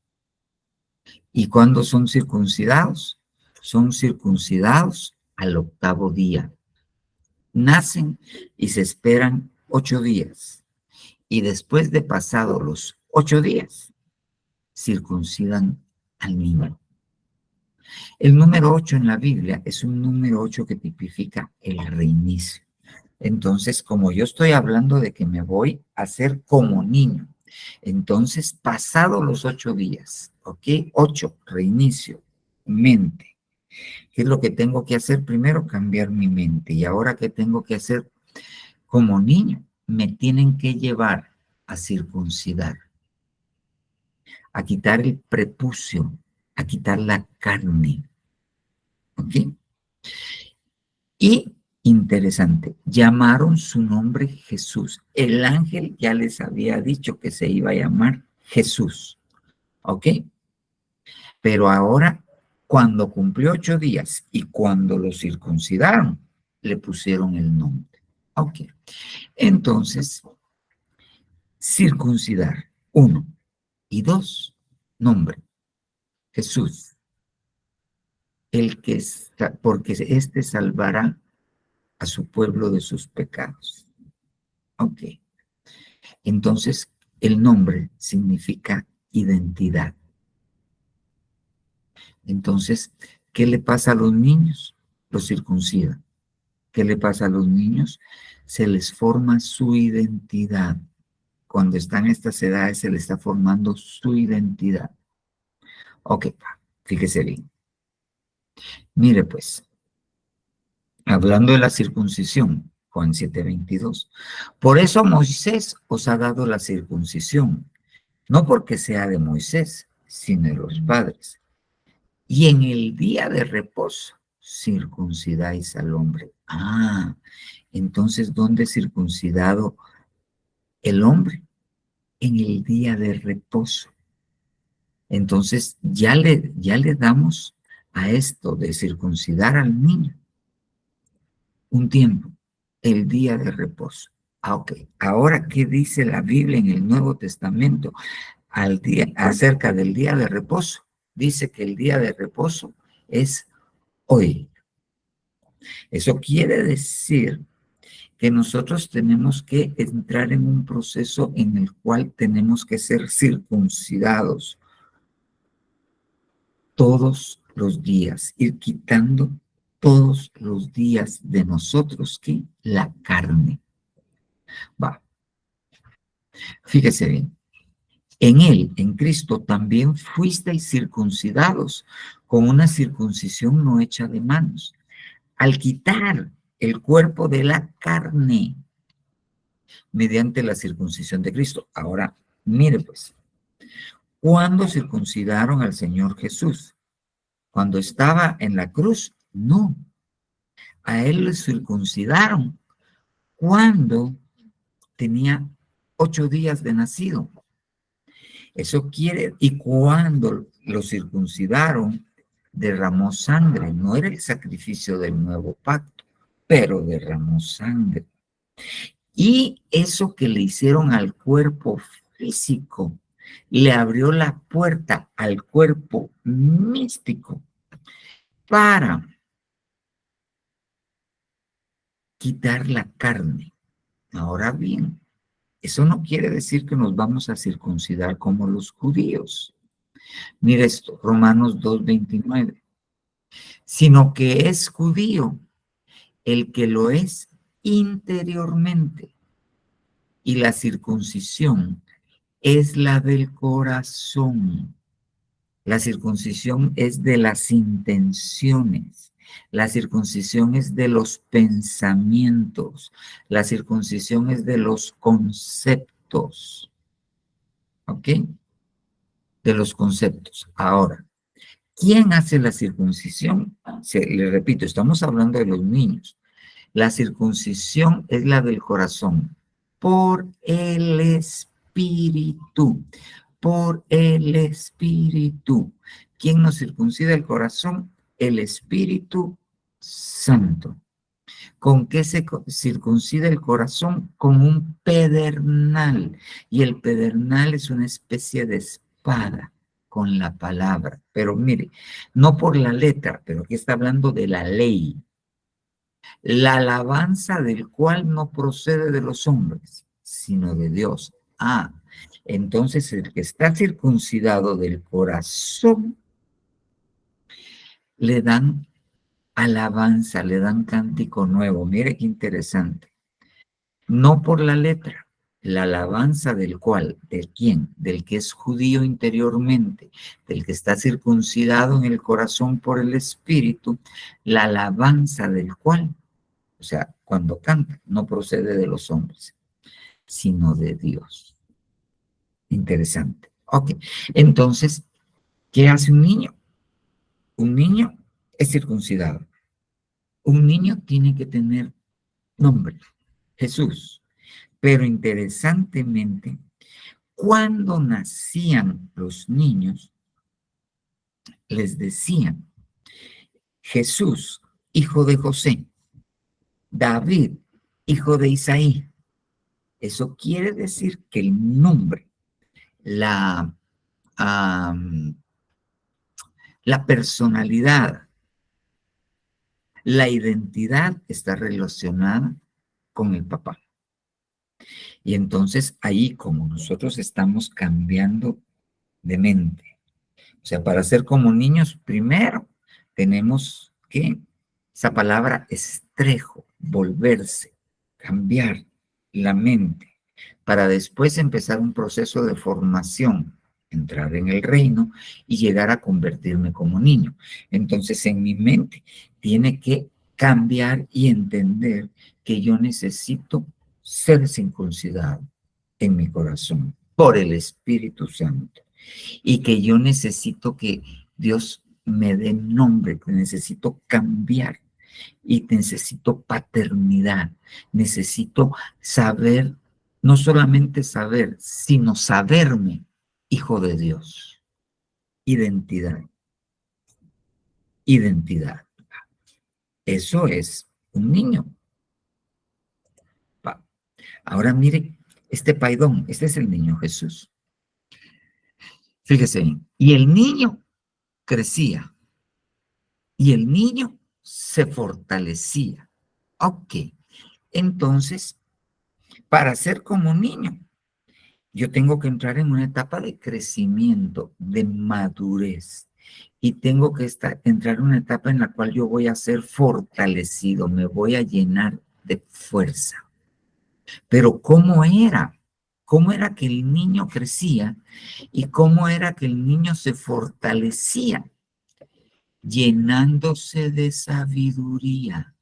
¿Y cuándo son circuncidados? Son circuncidados al 8º día. Nacen y se esperan 8 días. Y después de pasado los 8 días, circuncidan al niño. El número 8 en la Biblia es un número 8 que tipifica el reinicio. Entonces, como yo estoy hablando de que me voy a hacer como niño, entonces, pasado los 8 días, ¿ok? 8, reinicio, mente. ¿Qué es lo que tengo que hacer? Primero, cambiar mi mente. ¿Y ahora qué tengo que hacer? Como niño, me tienen que llevar a circuncidar, a quitar el prepucio, a quitar la carne. ¿Ok? Y interesante, llamaron su nombre Jesús. El ángel ya les había dicho que se iba a llamar Jesús. ¿Ok? Pero ahora, cuando cumplió 8 días y cuando lo circuncidaron, le pusieron el nombre. Ok. Entonces, circuncidar, 1. Y 2, nombre, Jesús. El que porque este salvará a su pueblo de sus pecados. Ok. Entonces, el nombre significa identidad. Entonces, ¿qué le pasa a los niños? Los circuncidan. ¿Qué le pasa a los niños? Se les forma su identidad. Cuando están en estas edades, se les está formando su identidad. Ok, fíjese bien. Mire pues, hablando de la circuncisión, Juan 7:22. Por eso Moisés os ha dado la circuncisión, no porque sea de Moisés, sino de los padres. Y en el día de reposo circuncidáis al hombre. Ah, entonces, ¿dónde es circuncidado el hombre? En el día de reposo. Entonces, ya le damos a esto de circuncidar al niño un tiempo, el día de reposo. Ah, ok. Ahora, ¿qué dice la Biblia en el Nuevo Testamento acerca del día de reposo? Dice que el día de reposo es hoy. Eso quiere decir que nosotros tenemos que entrar en un proceso en el cual tenemos que ser circuncidados todos los días, ir quitando todos los días de nosotros que la carne. Va, fíjese bien. En él, en Cristo, también fuisteis circuncidados con una circuncisión no hecha de manos, al quitar el cuerpo de la carne mediante la circuncisión de Cristo. Ahora, mire pues, ¿cuándo circuncidaron al Señor Jesús? ¿Cuando estaba en la cruz? No. A él le circuncidaron cuando tenía 8 días de nacido. Eso quiere, y cuando lo circuncidaron, derramó sangre. No era el sacrificio del nuevo pacto, pero derramó sangre. Y eso que le hicieron al cuerpo físico, le abrió la puerta al cuerpo místico para quitar la carne. Ahora bien, eso no quiere decir que nos vamos a circuncidar como los judíos. Mira esto, Romanos 2:29. Sino que es judío el que lo es interiormente, y la circuncisión es la del corazón. La circuncisión es de las intenciones. La circuncisión es de los pensamientos. La circuncisión es de los conceptos. ¿Ok? De los conceptos. Ahora, ¿quién hace la circuncisión? Le repito, estamos hablando de los niños. La circuncisión es la del corazón, por el Espíritu, por el Espíritu. ¿Quién nos circuncida el corazón? El Espíritu Santo. ¿Con qué se circuncida el corazón? Con un pedernal. Y el pedernal es una especie de espada con la palabra. Pero mire, no por la letra, pero aquí está hablando de la ley. La alabanza del cual no procede de los hombres, sino de Dios. Ah, entonces el que está circuncidado del corazón, le dan alabanza, le dan cántico nuevo. Mire qué interesante. No por la letra, la alabanza del cual, ¿de quién? Del que es judío interiormente, del que está circuncidado en el corazón por el Espíritu, la alabanza del cual, o sea, cuando canta, no procede de los hombres, sino de Dios. Interesante. Ok, entonces, ¿qué hace un niño? Un niño es circuncidado. Un niño tiene que tener nombre, Jesús. Pero interesantemente, cuando nacían los niños, les decían, Jesús, hijo de José, David, hijo de Isaí. Eso quiere decir que el nombre, la personalidad, la identidad está relacionada con el papá. Y entonces ahí, como nosotros estamos cambiando de mente, o sea, para ser como niños, primero tenemos que, esa palabra estrejo, volverse, cambiar la mente, para después empezar un proceso de formación, entrar en el reino y llegar a convertirme como niño. Entonces, en mi mente tiene que cambiar y entender que yo necesito ser circuncidado en mi corazón por el Espíritu Santo y que yo necesito que Dios me dé nombre, que necesito cambiar y necesito paternidad, necesito saber, no solamente saber, sino saberme hijo de Dios. Identidad. Identidad. Eso es un niño. Ahora mire, este paidón, este es el niño Jesús. Fíjese bien, y el niño crecía y el niño se fortalecía. Ok, entonces, para ser como un niño, yo tengo que entrar en una etapa de crecimiento, de madurez, y tengo que entrar en una etapa en la cual yo voy a ser fortalecido, me voy a llenar de fuerza. Pero ¿cómo era? ¿Cómo era que el niño crecía y cómo era que el niño se fortalecía? Llenándose de sabiduría,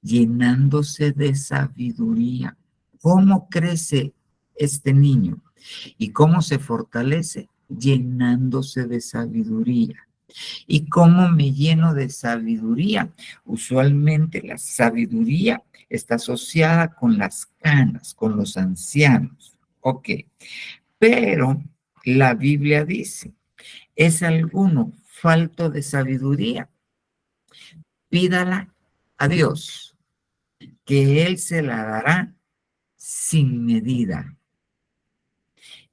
llenándose de sabiduría. ¿Cómo crece este niño? ¿Y cómo se fortalece? Llenándose de sabiduría. ¿Y cómo me lleno de sabiduría? Usualmente la sabiduría está asociada con las canas, con los ancianos. Ok, pero la Biblia dice, ¿es alguno falto de sabiduría? Pídala a Dios, que Él se la dará sin medida.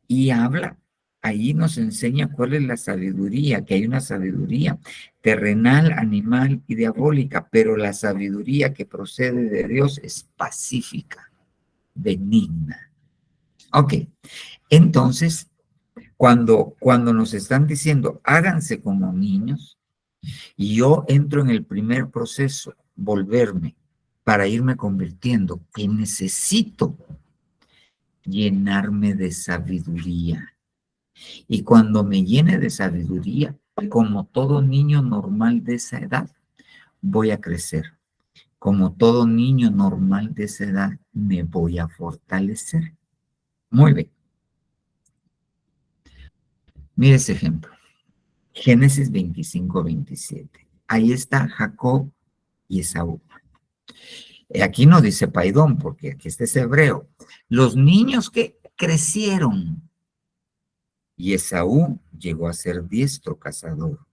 Y habla, ahí nos enseña cuál es la sabiduría, que hay una sabiduría terrenal, animal y diabólica, pero la sabiduría que procede de Dios es pacífica, benigna. Ok, entonces, cuando nos están diciendo, háganse como niños, y yo entro en el primer proceso, volverme, para irme convirtiendo, que necesito llenarme de sabiduría. Y cuando me llene de sabiduría, como todo niño normal de esa edad, voy a crecer. Como todo niño normal de esa edad, me voy a fortalecer. Muy bien. Mire ese ejemplo. Génesis 25-27. Ahí está Jacob y Esaú. Aquí no dice paidón, porque aquí este es hebreo. Los niños que crecieron. Y Esaú llegó a ser diestro cazador,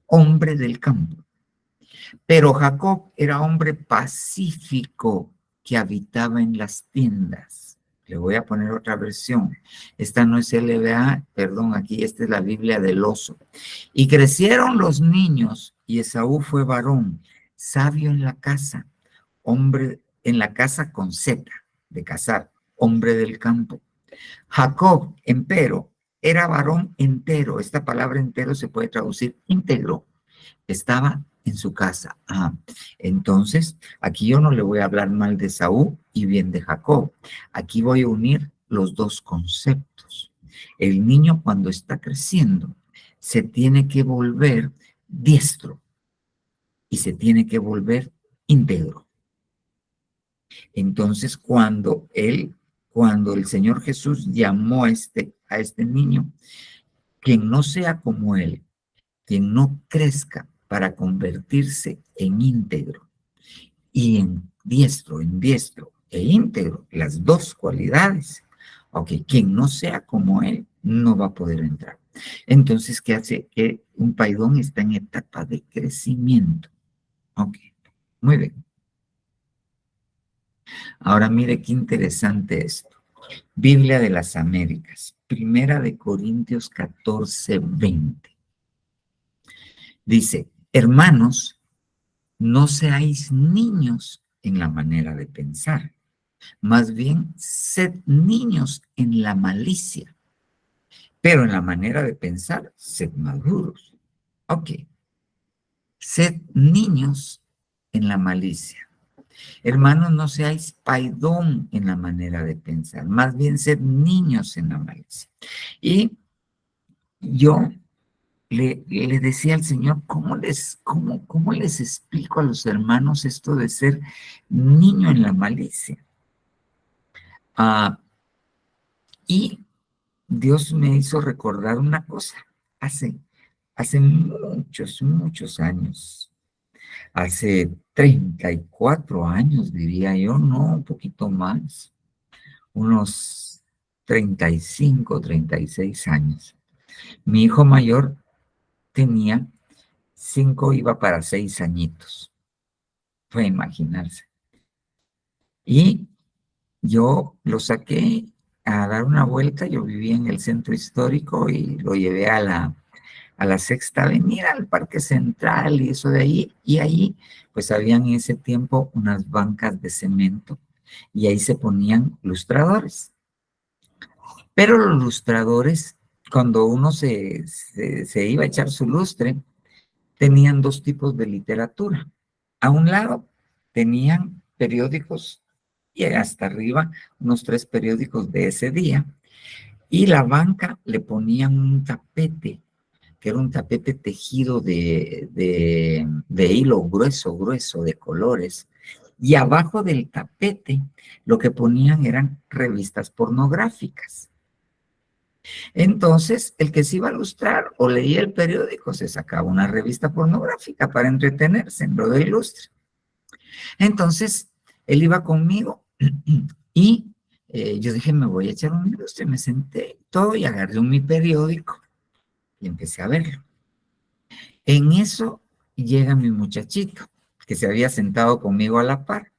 hombre del campo. Pero Jacob era hombre pacífico que habitaba en las tiendas. Le voy a poner otra versión. Esta no es LBA, perdón, aquí esta es la Biblia del oso. Y crecieron los niños y Esaú fue varón, sabio en la casa, hombre en la casa con Z, de cazar, hombre del campo. Jacob, empero, era varón entero. Esta palabra entero se puede traducir íntegro. Estaba en su casa. Entonces, aquí yo no le voy a hablar mal de Saúl y bien de Jacob. Aquí voy a unir los dos conceptos. El niño cuando está creciendo se tiene que volver diestro y se tiene que volver íntegro. Entonces, cuando el Señor Jesús llamó a este niño, quien no sea como él, quien no crezca para convertirse en íntegro y en diestro e íntegro, las dos cualidades, ok, quien no sea como él no va a poder entrar. Entonces, ¿qué hace? Que un paidón está en etapa de crecimiento. Ok, muy bien. Ahora mire qué interesante esto. Biblia de las Américas, Primera de Corintios 14:20. Dice, hermanos, no seáis niños en la manera de pensar, Más bien, sed niños en la malicia, pero en la manera de pensar, sed maduros. Ok. Sed niños en la malicia. Hermanos, no seáis paidón en la manera de pensar, más bien sed niños en la malicia. Y yo le decía al Señor, ¿cómo les explico a los hermanos esto de ser niño en la malicia? Y Dios me hizo recordar una cosa, hace muchos años, hace 34 años, diría yo, no, un poquito más, unos 35, 36 años. Mi hijo mayor tenía 5, iba para 6 añitos. Puede imaginarse. Y yo lo saqué a dar una vuelta. Yo vivía en el centro histórico y lo llevé a la Sexta Avenida, al Parque Central y eso de ahí. Y ahí, pues, habían en ese tiempo unas bancas de cemento y ahí se ponían lustradores. Pero los lustradores, cuando uno se iba a echar su lustre, tenían 2 tipos de literatura. A un lado tenían periódicos y hasta arriba unos 3 periódicos de ese día, y la banca le ponían un tapete, que era un tapete tejido de hilo grueso de colores, y abajo del tapete lo que ponían eran revistas pornográficas. Entonces, el que se iba a lustrar o leía el periódico se sacaba una revista pornográfica para entretenerse en lo de ilustre. Entonces, él iba conmigo y yo dije, me voy a echar un ilustre. Me senté todo y agarré mi periódico y empecé a verlo. En eso llega mi muchachito, que se había sentado conmigo a la par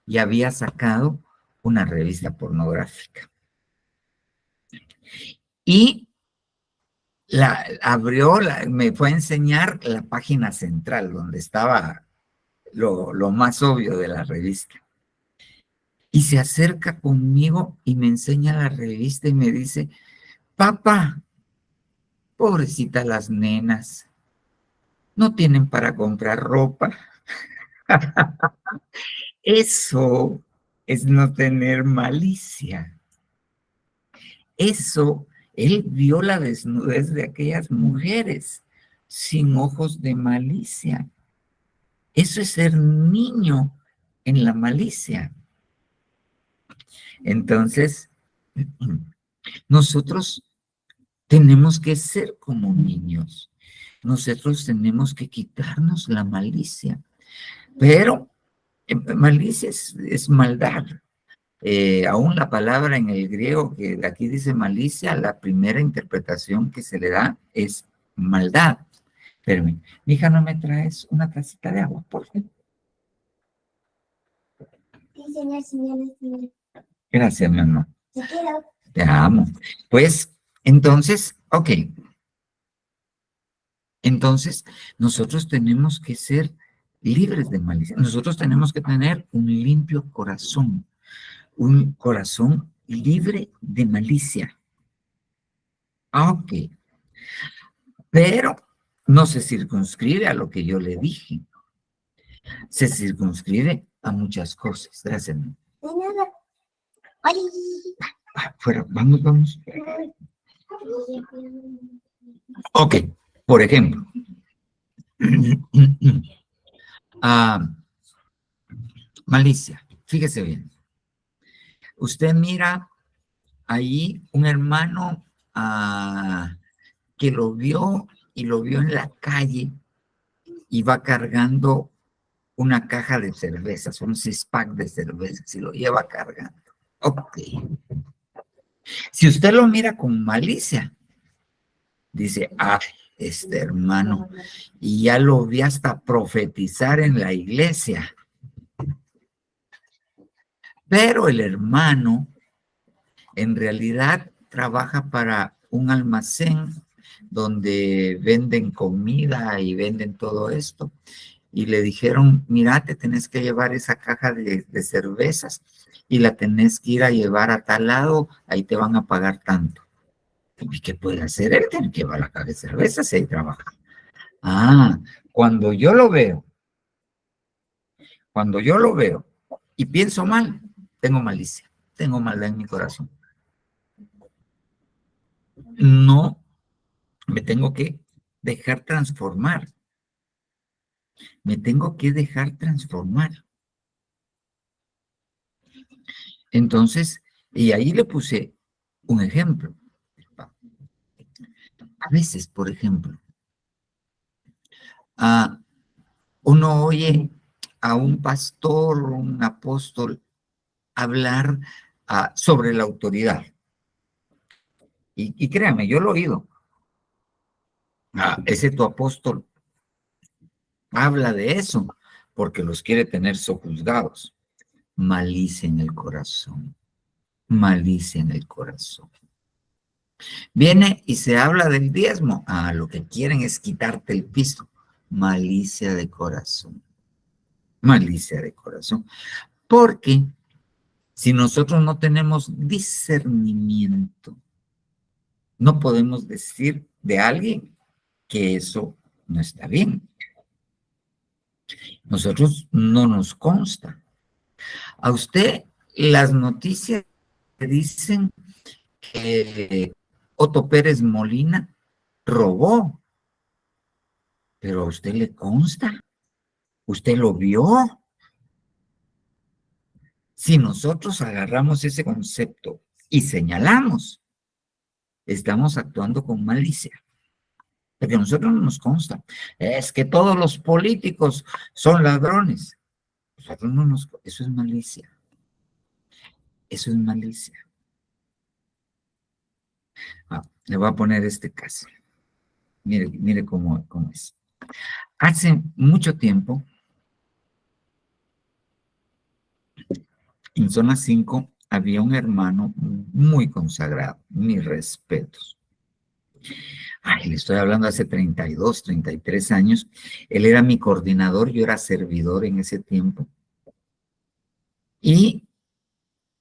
y había sacado una revista pornográfica. Y me fue a enseñar la página central, donde estaba lo más obvio de la revista. Y se acerca conmigo y me enseña la revista y me dice, papá, pobrecita las nenas, no tienen para comprar ropa. Eso es no tener malicia. Eso, él vio la desnudez de aquellas mujeres sin ojos de malicia. Eso es ser niño en la malicia. Entonces, nosotros tenemos que ser como niños. Nosotros tenemos que quitarnos la malicia. Pero malicia es maldad. Aún la palabra en el griego que aquí dice malicia, la primera interpretación que se le da es maldad. Espérame, hija, ¿no me traes una tacita de agua, por favor? Sí, señor. Gracias, mi amor. Te amo. Pues, entonces, ok. Entonces, nosotros tenemos que ser libres de malicia. Nosotros tenemos que tener un limpio corazón. Un corazón libre de malicia. Ok. Pero no se circunscribe a lo que yo le dije. Se circunscribe a muchas cosas. Gracias. Fuera, vamos. Ok, por ejemplo. Malicia. Fíjese bien. Usted mira ahí un hermano que lo vio en la calle y va cargando una caja de cervezas, un 6-pack de cervezas y lo lleva cargando. Ok. Si usted lo mira con malicia, dice, este hermano, y ya lo vi hasta profetizar en la iglesia. Pero el hermano en realidad trabaja para un almacén donde venden comida y venden todo esto. y le dijeron, mira, te tenés que llevar esa caja de cervezas y la tenés que ir a llevar a tal lado, ahí te van a pagar tanto. ¿Y qué puede hacer él? Tiene que llevar la caja de cervezas y ahí trabaja. Ah, cuando yo lo veo y pienso mal, tengo malicia, tengo maldad en mi corazón. No me tengo que dejar transformar. Me tengo que dejar transformar. Entonces, y ahí le puse un ejemplo. A veces, por ejemplo, uno oye a un pastor o un apóstol hablar sobre la autoridad. Y créame, yo lo he oído. Ese tu apóstol habla de eso porque los quiere tener sojuzgados. Malicia en el corazón. Malicia en el corazón. Viene y se habla del diezmo. Lo que quieren es quitarte el piso. Malicia de corazón. Malicia de corazón. Porque si nosotros no tenemos discernimiento, no podemos decir de alguien que eso no está bien. Nosotros no nos consta. A usted las noticias dicen que Otto Pérez Molina robó, pero a usted le consta, usted lo vio. Si nosotros agarramos ese concepto y señalamos, estamos actuando con malicia. Porque a nosotros no nos consta. Es que todos los políticos son ladrones. Nosotros no nos... Eso es malicia. Eso es malicia. Le voy a poner este caso. Mire cómo es. Hace mucho tiempo, en Zona 5, había un hermano muy consagrado, mis respetos. Le estoy hablando hace 32, 33 años. Él era mi coordinador, yo era servidor en ese tiempo. Y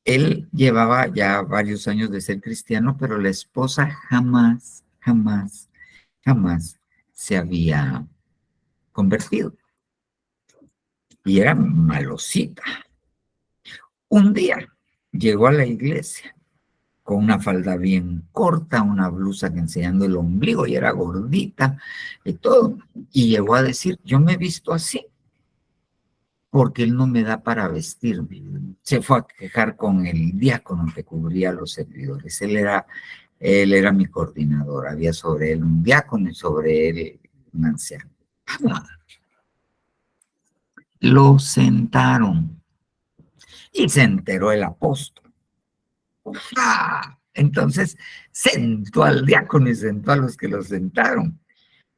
él llevaba ya varios años de ser cristiano, pero la esposa jamás se había convertido. Y era malosita. Un día llegó a la iglesia con una falda bien corta, una blusa que enseñando el ombligo y era gordita y todo. Y llegó a decir, yo me he visto así porque él no me da para vestirme. Se fue a quejar con el diácono que cubría a los servidores. Él era mi coordinador. Había sobre él un diácono y sobre él un anciano. Lo sentaron y se enteró el apóstol. Entonces sentó al diácono y sentó a los que lo sentaron.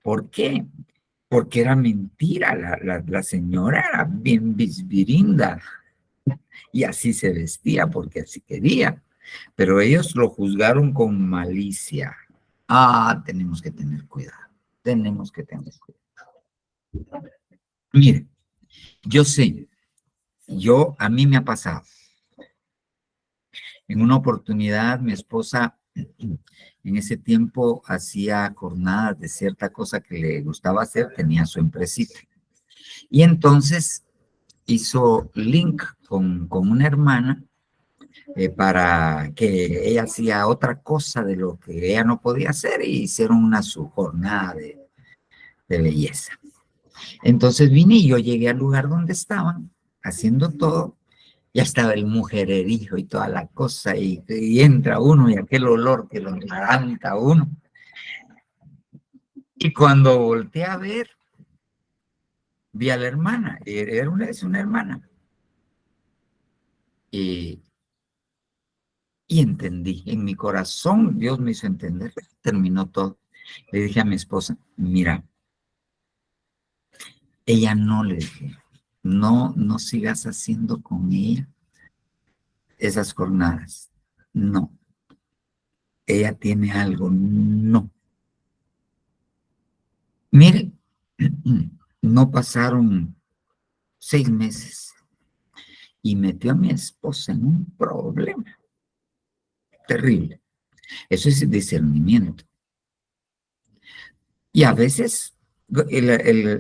¿Por qué? Porque era mentira. La señora era bien bisbirinda y así se vestía porque así quería. Pero ellos lo juzgaron con malicia. Tenemos que tener cuidado. Tenemos que tener cuidado. Mire, yo sé, a mí me ha pasado. En una oportunidad, mi esposa en ese tiempo hacía jornadas de cierta cosa que le gustaba hacer, tenía su empresita. Y entonces hizo link con una hermana para que ella hacía otra cosa de lo que ella no podía hacer y hicieron su jornada de belleza. Entonces vine y yo llegué al lugar donde estaban haciendo todo. Ya estaba el mujererío y toda la cosa, y entra uno y aquel olor que lo levanta a uno. Y cuando volteé a ver, vi a la hermana, es una hermana. Y entendí, en mi corazón Dios me hizo entender, terminó todo. Le dije a mi esposa, mira, ella no, le dije, no sigas haciendo con ella esas jornadas, no. Ella tiene algo, no. Mire, No pasaron 6 meses y metió a mi esposa en un problema terrible. Eso es discernimiento. Y a veces el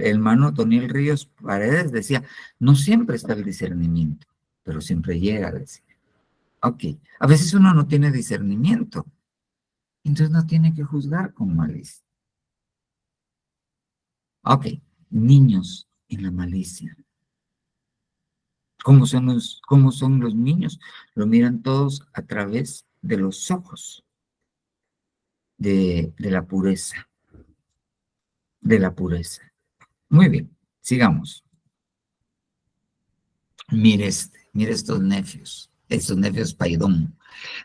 hermano Toniel Ríos Paredes decía, no siempre está el discernimiento, pero siempre llega a decir. Ok, a veces uno no tiene discernimiento, entonces no tiene que juzgar con malicia. Ok, niños en la malicia. ¿Cómo son los niños? Lo miran todos a través de los ojos de la pureza. De la pureza. Muy bien, sigamos. Mire estos necios paidón.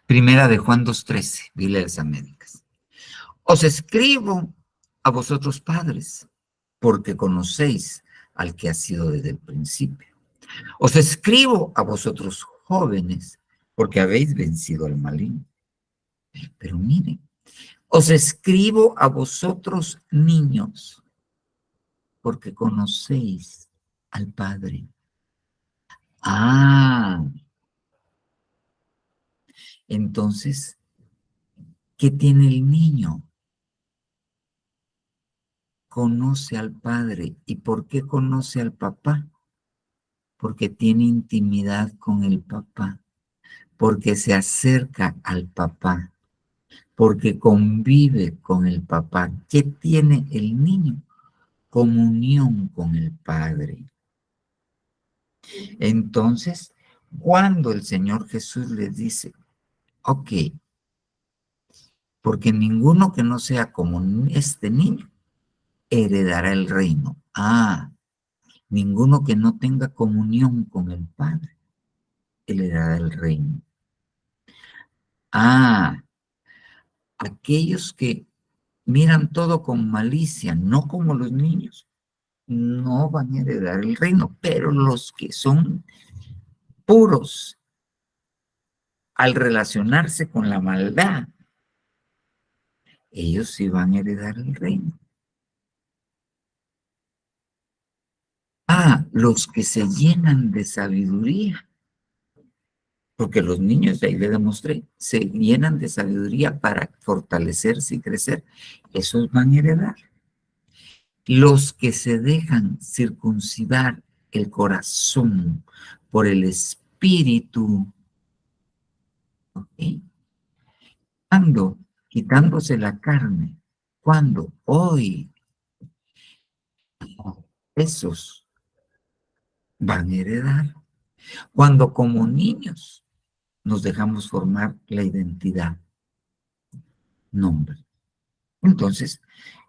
Primera de Juan 2:13, dile a las Américas. Os escribo a vosotros padres, porque conocéis al que ha sido desde el principio. Os escribo a vosotros jóvenes, porque habéis vencido al maligno. Pero miren, os escribo a vosotros niños, porque conocéis al Padre. Entonces, ¿qué tiene el niño? Conoce al Padre. ¿Y por qué conoce al papá? Porque tiene intimidad con el papá, porque se acerca al papá, porque convive con el papá. ¿Qué tiene el niño? Comunión con el Padre. Entonces, cuando el Señor Jesús les dice, ok, porque ninguno que no sea como este niño heredará el reino. Ninguno que no tenga comunión con el Padre heredará el reino. Aquellos que miran todo con malicia, no como los niños, no van a heredar el reino, pero los que son puros al relacionarse con la maldad, ellos sí van a heredar el reino. Los que se llenan de sabiduría, porque los niños, ahí le demostré, se llenan de sabiduría para fortalecerse y crecer, esos van a heredar. Los que se dejan circuncidar el corazón por el Espíritu, ¿okay? ¿Cuándo? Quitándose la carne. ¿Cuándo? Hoy. Esos van a heredar. Cuando como niños nos dejamos formar la identidad, nombre. Entonces,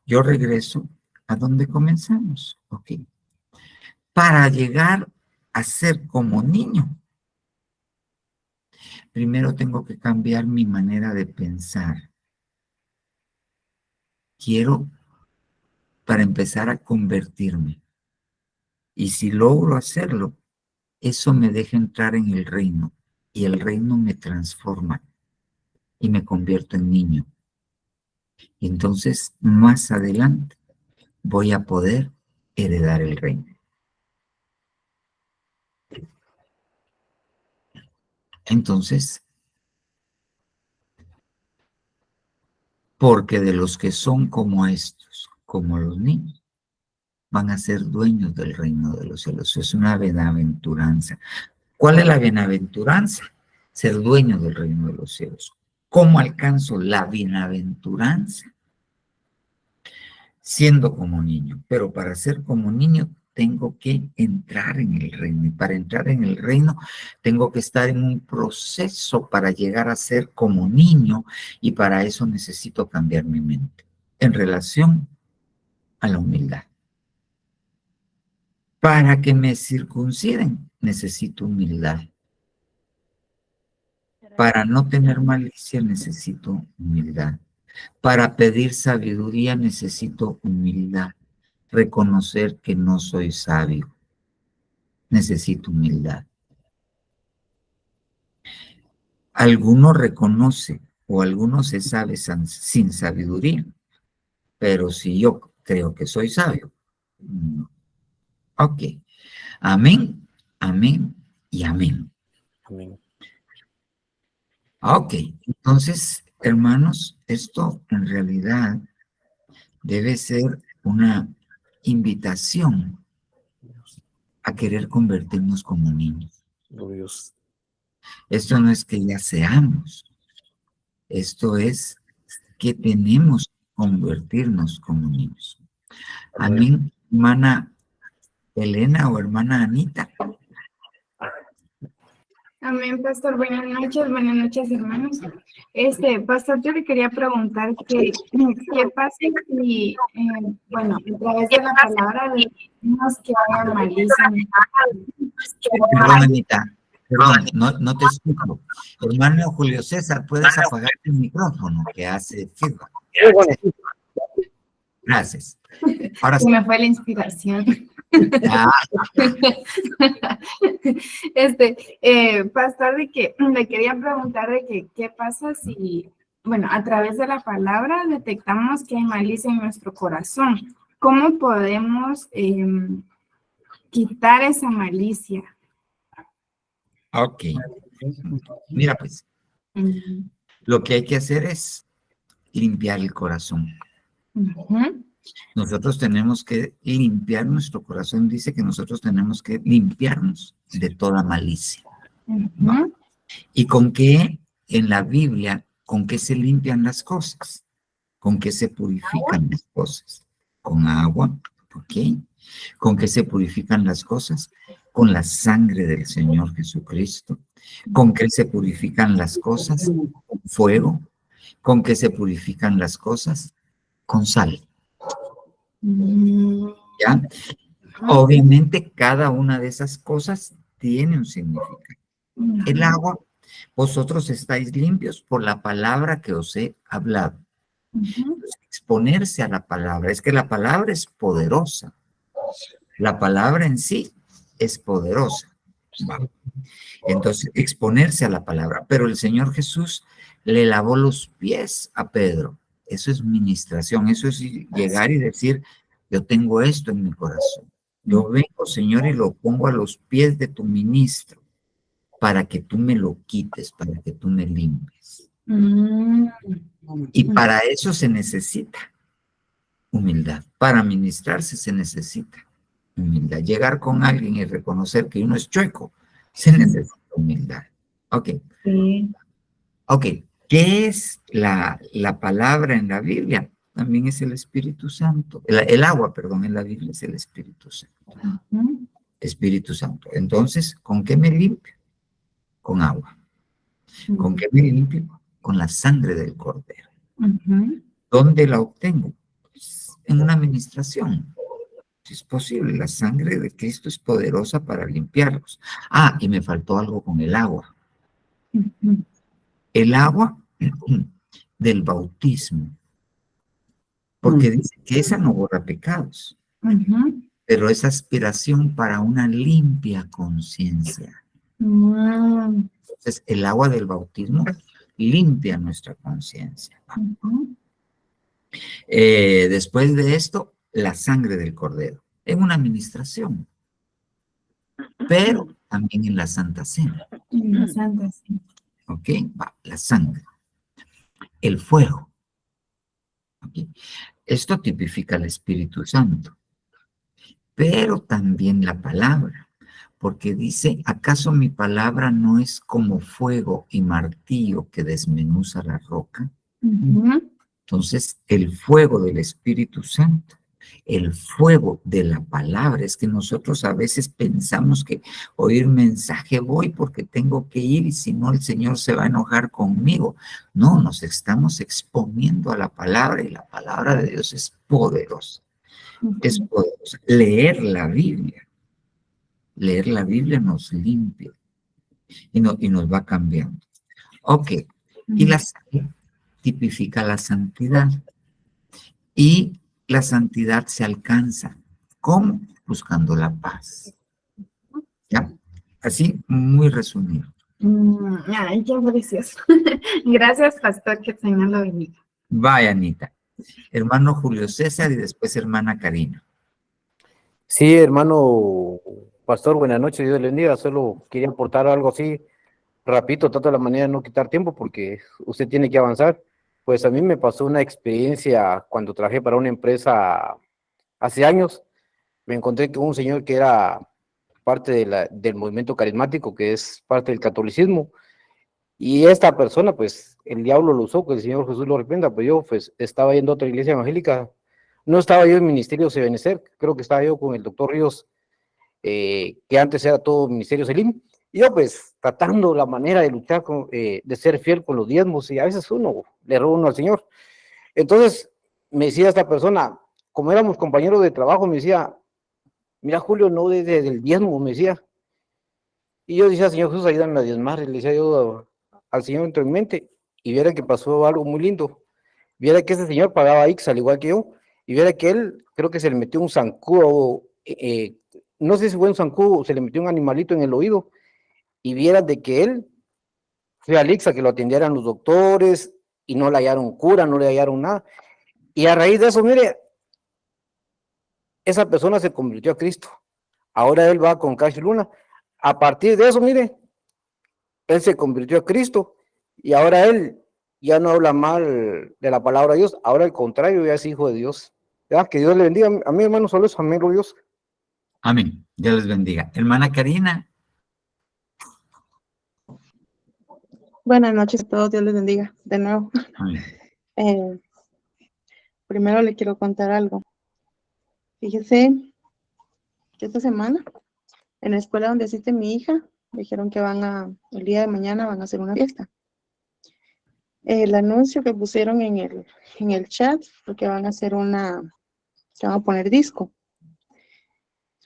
yo regreso a donde comenzamos. Ok. Para llegar a ser como niño, primero tengo que cambiar mi manera de pensar. Quiero, para empezar a convertirme. Y si logro hacerlo, eso me deja entrar en el reino. Y el reino me transforma. Y me convierto en niño. Y entonces, más adelante, voy a poder heredar el reino. Entonces, porque de los que son como estos, como los niños, van a ser dueños del reino de los cielos. Es una bienaventuranza. ¿Cuál es la bienaventuranza? Ser dueño del reino de los cielos. ¿Cómo alcanzo la bienaventuranza? Siendo como niño. Pero para ser como niño tengo que entrar en el reino. Y para entrar en el reino tengo que estar en un proceso para llegar a ser como niño. Y para eso necesito cambiar mi mente. En relación a la humildad. Para que me circunciden, necesito humildad. Para no tener malicia, necesito humildad. Para pedir sabiduría, necesito humildad. Reconocer que no soy sabio. Necesito humildad. Alguno reconoce o alguno se sabe sin sabiduría. Pero si yo creo que soy sabio, no. Ok. Amén, amén y amén. Amén. Ok. Entonces, hermanos, esto en realidad debe ser una invitación a querer convertirnos como niños. Dios. Esto no es que ya seamos. Esto es que tenemos que convertirnos como niños. Amén, hermana Elena o hermana Anita. Amén, pastor. Buenas noches, hermanos. Pastor, yo le quería preguntar qué pasa si, bueno, a través de la palabra decimos que haya malicia. Perdón, Anita. Perdón, no te escucho. Hermano Julio César, ¿puedes apagar el micrófono que hace feedback? Gracias. Ahora sí. Se me fue la inspiración. Ah, Pastor, de que le quería preguntar de que qué pasa si, bueno, a través de la palabra detectamos que hay malicia en nuestro corazón. ¿Cómo podemos quitar esa malicia? ok. Mira, pues, lo que hay que hacer es limpiar el corazón. Ujú. Nosotros tenemos que limpiar nuestro corazón. Dice que nosotros tenemos que limpiarnos de toda malicia. Ujú. ¿Y con qué en la Biblia, con qué se limpian las cosas? ¿Con qué se purifican las cosas? Con agua, ¿ok? ¿Con qué se purifican las cosas? Con la sangre del Señor Jesucristo. ¿Con qué se purifican las cosas? Con fuego. ¿Con qué se purifican las cosas? Con sal. ¿Ya? Obviamente cada una de esas cosas tiene un significado. El agua, vosotros estáis limpios por la palabra que os he hablado. Exponerse a la palabra, es que la palabra es poderosa. La palabra en sí es poderosa. Va. Entonces, exponerse a la palabra. Pero el Señor Jesús le lavó los pies a Pedro. Eso es ministración, eso es llegar y decir, yo tengo esto en mi corazón. Yo vengo, Señor, y lo pongo a los pies de tu ministro para que tú me lo quites, para que tú me limpies. Y para eso se necesita humildad. Para ministrarse se necesita humildad. Llegar con alguien y reconocer que uno es chueco, se necesita humildad. Ok. Sí. Ok. ¿Qué es la palabra en la Biblia? También es el Espíritu Santo. El agua, perdón, en la Biblia es el Espíritu Santo. Espíritu Santo. Entonces, ¿con qué me limpio? Con agua. ¿Con qué me limpio? Con la sangre del Cordero. ¿Dónde la obtengo? Pues, en una administración. Si es posible, la sangre de Cristo es poderosa para limpiarlos. Ah, y me faltó algo con el agua. El agua del bautismo. Porque dice que esa no borra pecados, pero es aspiración para una limpia conciencia. Entonces, el agua del bautismo limpia nuestra conciencia. Después de esto, la sangre del Cordero, en una administración, pero también en la Santa Cena. La Santa Cena. ¿Ok? Va, la sangre. El fuego. ¿Ok? Esto tipifica al Espíritu Santo, pero también la palabra, porque dice, ¿acaso mi palabra no es como fuego y martillo que desmenuza la roca? Entonces, el fuego del Espíritu Santo, el fuego de la palabra, es que nosotros a veces pensamos que oír mensaje voy porque tengo que ir y si no el Señor se va a enojar conmigo. No, nos estamos exponiendo a la palabra y la palabra de Dios es poderosa. Es poderosa. Leer la Biblia nos limpia y nos va cambiando. Ok, y la sangre tipifica la santidad. Y la santidad se alcanza. ¿Cómo? Buscando la paz. ¿Ya? Así, muy resumido. Ay, qué precioso. Gracias, pastor, que el Señor lo bendiga. Vaya, Anita. Hermano Julio César y después hermana Karina. Sí, hermano pastor, buenas noches, Dios le bendiga. Solo quería aportar algo así, rapidito, trato de la manera de no quitar tiempo porque usted tiene que avanzar. Pues a mí me pasó una experiencia cuando trabajé para una empresa hace años. Me encontré con un señor que era parte del movimiento carismático, que es parte del catolicismo. Y esta persona, pues, el diablo lo usó, que el Señor Jesús lo arrepienta, pues yo, pues, estaba yendo a otra iglesia evangélica. No estaba yo en Ministerio Sebenecer, creo que estaba yo con el doctor Ríos, que antes era todo Ministerio Selim. Y yo, pues, tratando la manera de luchar, de ser fiel con los diezmos, y a veces uno le roba uno al Señor. Entonces, me decía esta persona, como éramos compañeros de trabajo, me decía, mira, Julio, no desde el diezmo, me decía. Y yo decía, Señor Jesús, ayúdame a diezmar. Y le decía yo al Señor en mi mente, y viera que pasó algo muy lindo. Viera que ese señor pagaba X al igual que yo, y viera que él, creo que se le metió un zancudo, no sé si fue un zancudo o se le metió un animalito en el oído, y viera de que él fue al ICS a que lo atendieran los doctores, y no le hallaron cura, no le hallaron nada. Y a raíz de eso, mire, esa persona se convirtió a Cristo. Ahora él va con Cash Luna. A partir de eso, mire, él se convirtió a Cristo y ahora él ya no habla mal de la palabra de Dios, ahora al contrario, ya es hijo de Dios. Ya, que Dios le bendiga. A mi hermano, solo eso, amén, Dios. Amén. Dios les bendiga. Hermana Karina. Buenas noches a todos, Dios les bendiga de nuevo. Amén. Primero le quiero contar algo. Fíjese que esta semana en la escuela donde asiste mi hija, dijeron que el día de mañana van a hacer una fiesta. El anuncio que pusieron en el chat, porque van a hacer se van a poner disco.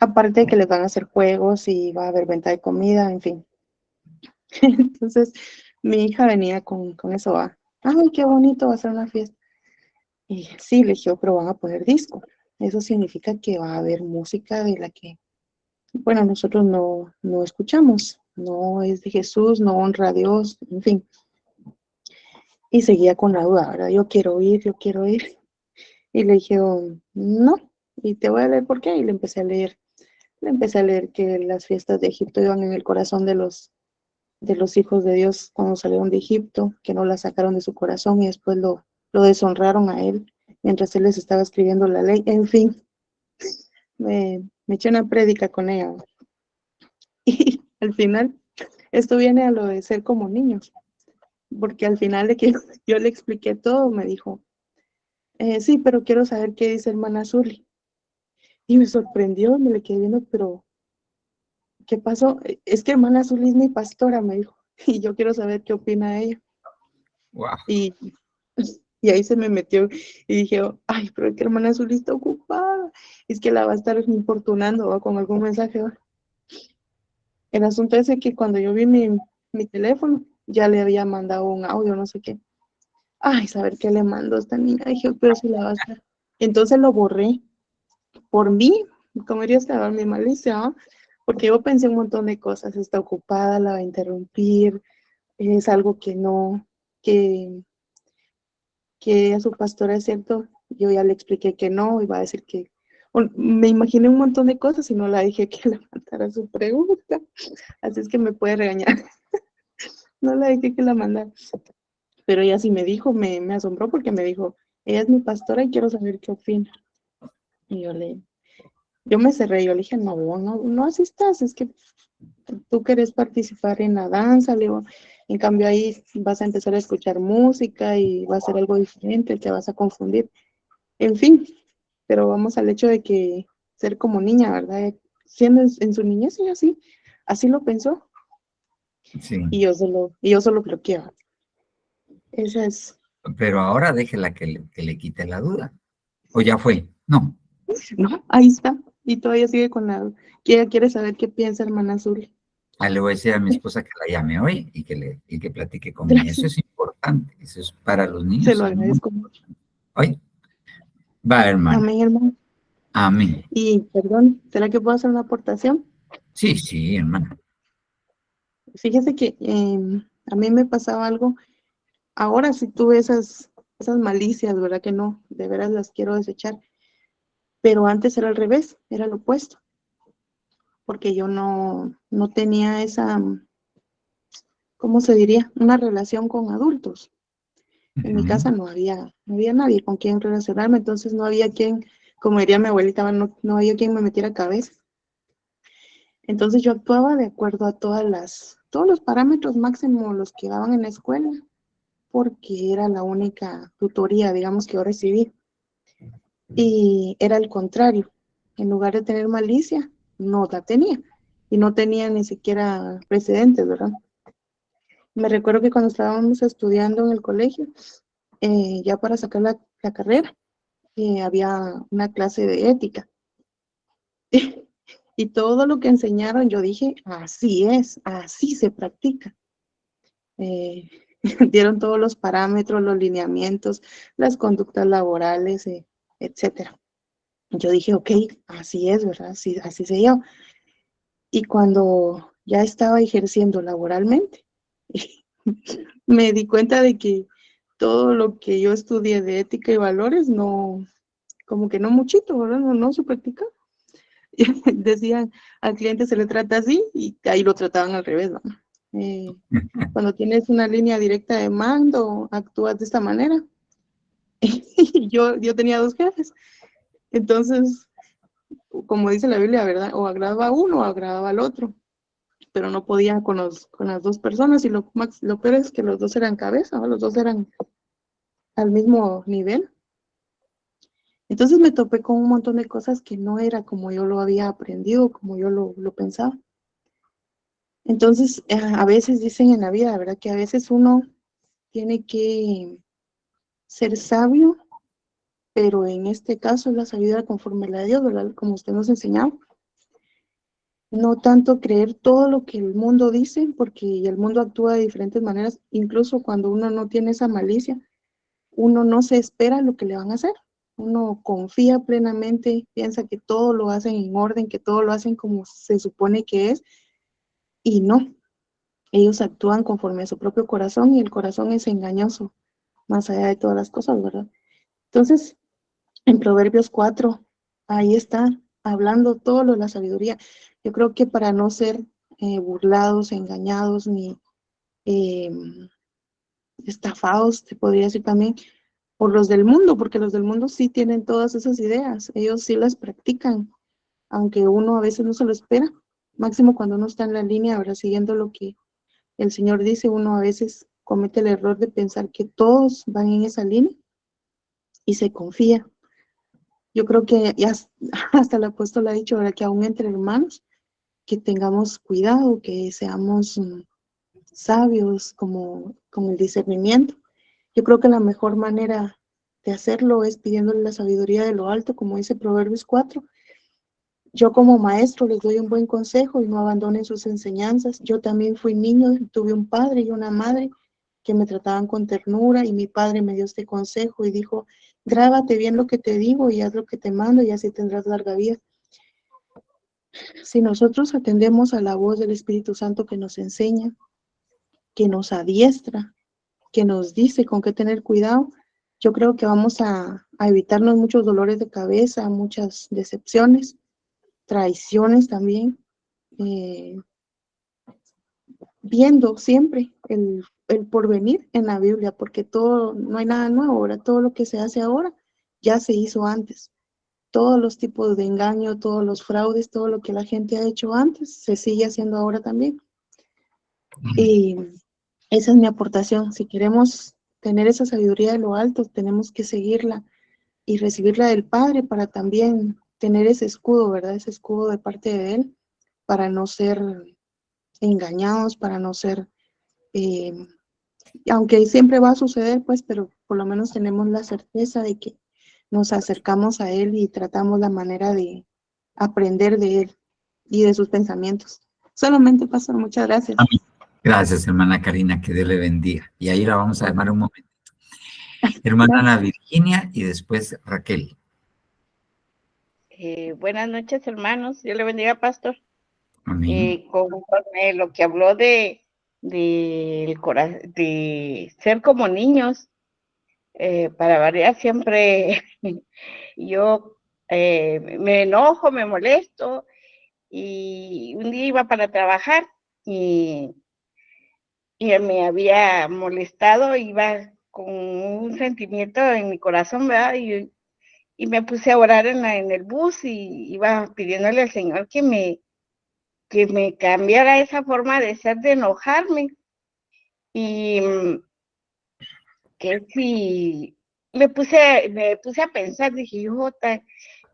Aparte de que les van a hacer juegos y va a haber venta de comida, en fin. Entonces, mi hija venía con eso, ay, qué bonito, va a ser una fiesta. Y sí, le dije, pero van a poner disco. Eso significa que va a haber música de la que, bueno, nosotros no escuchamos. No es de Jesús, no honra a Dios, en fin. Y seguía con la duda, ¿verdad? Yo quiero ir, yo quiero ir. Y le dije, no, y te voy a leer por qué. Y le empecé a leer. Le empecé a leer que las fiestas de Egipto iban en el corazón de los hijos de Dios cuando salieron de Egipto, que no la sacaron de su corazón y después lo deshonraron a él mientras él les estaba escribiendo la ley. En fin, me eché una prédica con ella. Y al final, esto viene a lo de ser como niños, porque al final de que yo le expliqué todo, me dijo, sí, pero quiero saber qué dice hermana Zuli. Y me sorprendió, me le quedé viendo, pero ¿qué pasó? Es que hermana Zuli es mi pastora, me dijo, y yo quiero saber qué opina ella. Wow. Y ahí se me metió y dije, ay, pero es que hermana Zuli está ocupada. Es que la va a estar importunando, ¿va? Con algún mensaje, ¿va? El asunto es que cuando yo vi mi teléfono, ya le había mandado un audio, no sé qué. Ay, saber qué le mandó esta niña. Dije, pero si la va a estar. Entonces lo borré. Por mí, como diría estaba mi malicia, ¿va? Porque yo pensé un montón de cosas. Está ocupada, la va a interrumpir. Es algo que no, que a su pastora es cierto, yo ya le expliqué que no, iba a decir que, me imaginé un montón de cosas y no la dejé que le mandara su pregunta, así es que me puede regañar, no la dejé que la mandara, pero ella sí me dijo, me asombró porque me dijo, ella es mi pastora y quiero saber qué opina, y yo me cerré, yo le dije, no asistas, es que tú querés participar en la danza, le digo, en cambio ahí vas a empezar a escuchar música y va a ser algo diferente, te vas a confundir. En fin, pero vamos al hecho de que ser como niña, ¿verdad? Siendo en su niñez ella así lo pensó. Sí. Y yo solo bloqueaba. Esa es. Pero ahora déjela que le quite la duda. ¿O ya fue? No. No, ahí está. Y todavía sigue con la duda. Que ella quiere saber qué piensa hermana Azul. Le voy a decir a mi esposa que la llame hoy y que platique conmigo. Eso es importante. Eso es para los niños. Se lo agradezco mucho. Hoy. Va, hermano. Amén, hermano. Amén. Y perdón, ¿será que puedo hacer una aportación? Sí, hermano. Fíjese que a mí me pasaba algo. Ahora sí tuve esas malicias, ¿verdad que no? De veras las quiero desechar. pero antes era al revés, era lo opuesto, porque yo no tenía esa, ¿cómo se diría? Una relación con adultos. En mi casa no había nadie con quien relacionarme, entonces no había quien, como diría mi abuelita, no había quien me metiera cabeza. Entonces yo actuaba de acuerdo a todos los parámetros máximos los que daban en la escuela, porque era la única tutoría, digamos, que yo recibí. Y era el contrario. En lugar de tener malicia, no la tenía. Y no tenía ni siquiera precedentes, ¿verdad? Me recuerdo que cuando estábamos estudiando en el colegio, ya para sacar la carrera, había una clase de ética. Y todo lo que enseñaron, yo dije, así es, así se practica. Eh, dieron todos los parámetros, los lineamientos, las conductas laborales, etcétera. Yo dije, ok, así es, ¿verdad? Así se llama. Y cuando ya estaba ejerciendo laboralmente, me di cuenta de que todo lo que yo estudié de ética y valores, no, como que no muchito, ¿verdad? No se practica. Decían, al cliente se le trata así y ahí lo trataban al revés, ¿no? Cuando tienes una línea directa de mando, actúas de esta manera. Y yo tenía 2 jefes. Entonces, como dice la Biblia, ¿verdad? O agradaba a uno o agradaba al otro. Pero no podía con las 2 personas y lo peor es que los 2 eran cabeza, ¿no? Los 2 eran al mismo nivel. Entonces me topé con un montón de cosas que no era como yo lo había aprendido, como yo lo pensaba. Entonces, a veces dicen en la vida, ¿verdad? Que a veces uno tiene que ser sabio, pero en este caso la sabiduría conforme la de Dios, ¿verdad? Como usted nos enseñaba. No tanto creer todo lo que el mundo dice, porque el mundo actúa de diferentes maneras, incluso cuando uno no tiene esa malicia, uno no se espera lo que le van a hacer. Uno confía plenamente, piensa que todo lo hacen en orden, que todo lo hacen como se supone que es, y no. Ellos actúan conforme a su propio corazón y el corazón es engañoso, más allá de todas las cosas, ¿verdad? Entonces, en Proverbios 4, ahí está, hablando todo lo de la sabiduría. Yo creo que para no ser burlados, engañados, ni eh, estafados, te podría decir también, por los del mundo, porque los del mundo sí tienen todas esas ideas, ellos sí las practican, aunque uno a veces no se lo espera, máximo cuando uno está en la línea, ahora siguiendo lo que el Señor dice, uno a veces comete el error de pensar que todos van en esa línea y se confía. Yo creo que ya hasta el apóstol ha dicho, ¿verdad? Que aún entre hermanos, que tengamos cuidado, que seamos sabios con el discernimiento. Yo creo que la mejor manera de hacerlo es pidiéndole la sabiduría de lo alto, como dice Proverbios 4. Yo como maestro les doy un buen consejo y no abandonen sus enseñanzas. Yo también fui niño, tuve un padre y una madre que me trataban con ternura y mi padre me dio este consejo y dijo, grábate bien lo que te digo y haz lo que te mando y así tendrás larga vida. Si nosotros atendemos a la voz del Espíritu Santo que nos enseña, que nos adiestra, que nos dice con qué tener cuidado, yo creo que vamos a evitarnos muchos dolores de cabeza, muchas decepciones, traiciones también, viendo siempre el porvenir en la Biblia, porque todo, no hay nada nuevo, ahora todo lo que se hace ahora ya se hizo antes. Todos los tipos de engaño, todos los fraudes, todo lo que la gente ha hecho antes, se sigue haciendo ahora también. Y esa es mi aportación. Si queremos tener esa sabiduría de lo alto, tenemos que seguirla y recibirla del Padre para también tener ese escudo, ¿verdad? Ese escudo de parte de Él, para no ser engañados, para no ser, aunque siempre va a suceder, pues, pero por lo menos tenemos la certeza de que nos acercamos a Él y tratamos la manera de aprender de Él y de sus pensamientos. Solamente, Pastor, muchas gracias. Amén. Gracias, hermana Karina, que Dios le bendiga. Y ahí la vamos a llamar un momento. Hermana Ana Virginia y después Raquel. Buenas noches, hermanos. Dios le bendiga, Pastor. Amén. Conforme lo que habló de ser como niños, para variar siempre, yo me enojo, me molesto, y un día iba para trabajar y me había molestado, iba con un sentimiento en mi corazón, ¿verdad? Y me puse a orar en el bus y iba pidiéndole al Señor que me cambiara esa forma de ser, de enojarme. Y que si me puse a pensar, dije, yo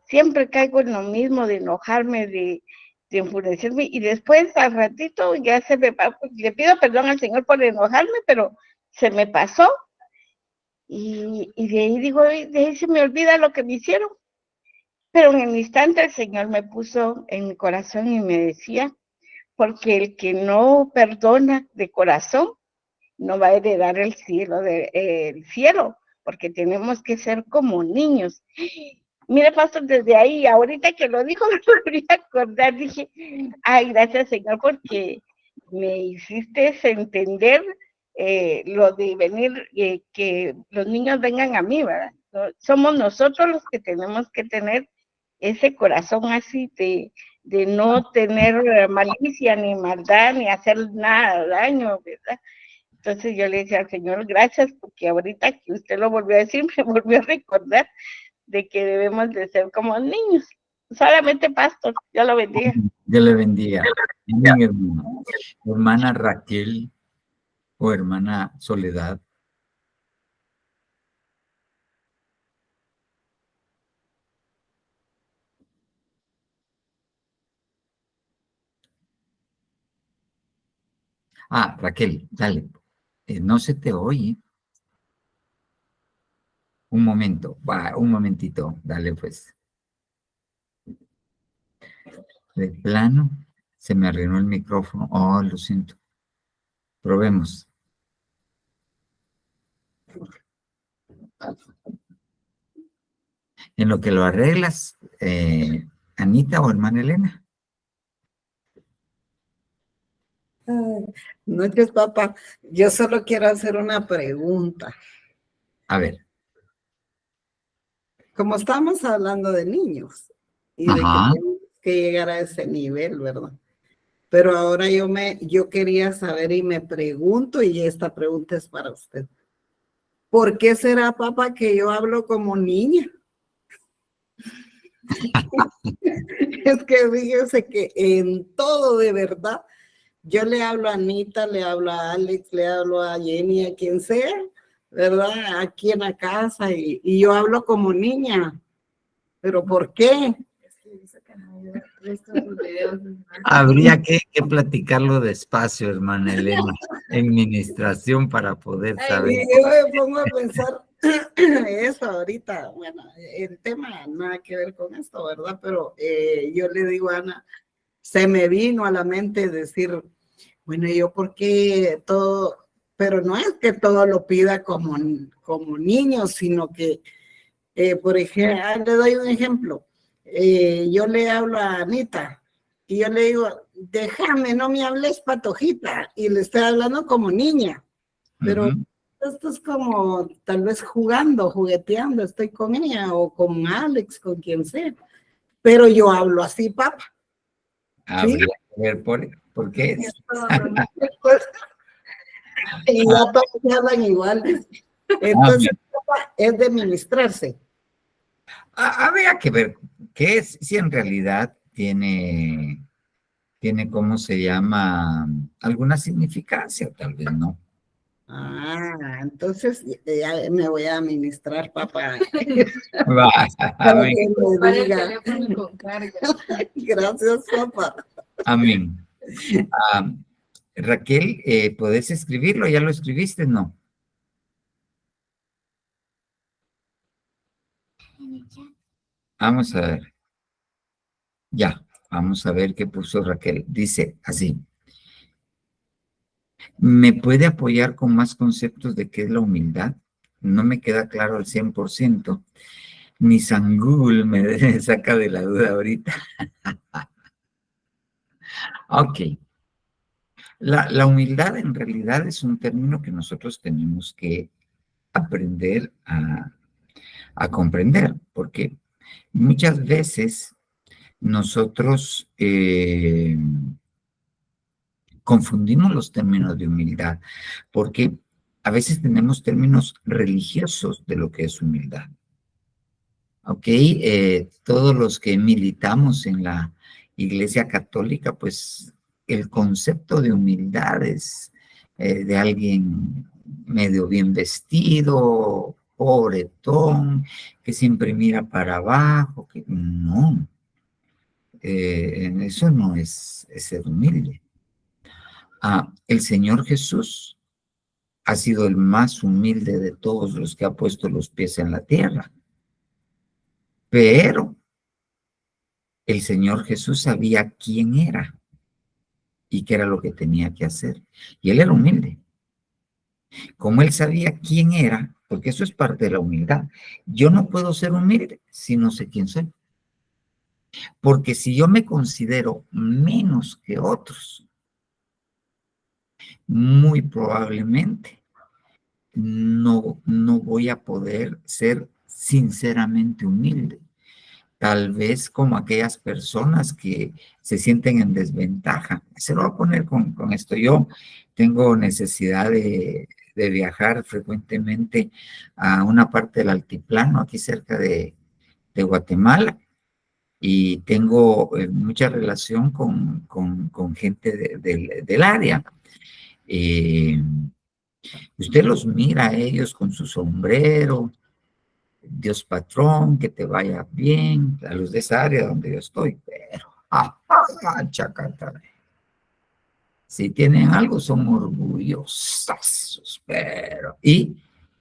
siempre caigo en lo mismo de enojarme, de enfurecerme, y después al ratito ya se me pasó. Le pido perdón al Señor por enojarme, pero se me pasó, y de ahí digo, de ahí se me olvida lo que me hicieron. Pero en el instante el Señor me puso en mi corazón y me decía, porque el que no perdona de corazón no va a heredar el cielo, porque tenemos que ser como niños. Mire, pastor, desde ahí, ahorita que lo dijo, me volví a acordar, dije, ay, gracias, Señor, porque me hiciste entender lo de venir, que los niños vengan a mí, ¿verdad? Somos nosotros los que tenemos que tener ese corazón así de no tener malicia, ni maldad, ni hacer nada daño, ¿verdad? Entonces yo le decía al Señor, gracias, porque ahorita que usted lo volvió a decir, me volvió a recordar de que debemos de ser como niños. Solamente, pastor, Dios lo bendiga. Dios le bendiga. Amén, hermano. Hermana Raquel o hermana Soledad. Ah, Raquel, dale. No se te oye. Un momento, un momentito, dale pues. De plano, se me arruinó el micrófono. Oh, lo siento. Probemos. En lo que lo arreglas, Anita o hermana Elena. Noches, papá. Yo solo quiero hacer una pregunta. A ver. Como estamos hablando de niños y de que tenemos que llegar a ese nivel, ¿verdad? Pero ahora yo quería saber y me pregunto, y esta pregunta es para usted. ¿Por qué será, papá, que yo hablo como niña? Es que fíjese que en todo, de verdad, yo le hablo a Anita, le hablo a Alex, le hablo a Jenny, a quien sea, ¿verdad? Aquí en la casa, y yo hablo como niña. ¿Pero por qué? Habría que platicarlo despacio, hermana Elena, en administración para poder saber. Y yo me pongo a pensar eso ahorita. Bueno, el tema nada que ver con esto, ¿verdad? Pero yo le digo a Ana, se me vino a la mente decir, bueno, yo por qué todo, pero no es que todo lo pida como niño, sino que, por ejemplo, le doy un ejemplo. Yo le hablo a Anita y yo le digo, déjame, no me hables patojita, y le estoy hablando como niña, pero esto es como tal vez jugueteando, estoy con ella o con Alex, con quien sea, pero yo hablo así, papá. Habría que ver por qué es. Y ya todos hablan igual. Entonces, papá, es de ministrarse. Habría que ver qué es, si en realidad tiene, ¿cómo se llama? Alguna significancia, o tal vez no. Entonces me voy a administrar, papá. Amén. Gracias, papá. Amén. Raquel, ¿podés escribirlo? ¿Ya lo escribiste? No. Vamos a ver. Ya, vamos a ver qué puso Raquel. Dice así. ¿Me puede apoyar con más conceptos de qué es la humildad? No me queda claro al 100%. Ni San Google me saca de la duda ahorita. Ok. La humildad en realidad es un término que nosotros tenemos que aprender a comprender, porque Muchas veces nosotros confundimos los términos de humildad, porque a veces tenemos términos religiosos de lo que es humildad. ¿Ok? Todos los que militamos en la Iglesia Católica, pues el concepto de humildad es de alguien medio bien vestido, pobretón, que siempre mira para abajo, que no. Eso no es ser humilde. El Señor Jesús ha sido el más humilde de todos los que ha puesto los pies en la tierra. Pero el Señor Jesús sabía quién era y qué era lo que tenía que hacer. Y él era humilde. Como él sabía quién era, porque eso es parte de la humildad. Yo no puedo ser humilde si no sé quién soy. Porque si yo me considero menos que otros, muy probablemente no voy a poder ser sinceramente humilde. Tal vez como aquellas personas que se sienten en desventaja. Se lo voy a poner con esto. Yo tengo necesidad de viajar frecuentemente a una parte del altiplano, aquí cerca de Guatemala, y tengo mucha relación con gente del área. Usted los mira a ellos con su sombrero, Dios patrón, que te vaya bien, a los de esa área donde yo estoy, pero chacata. Si tienen algo son orgullosos, pero y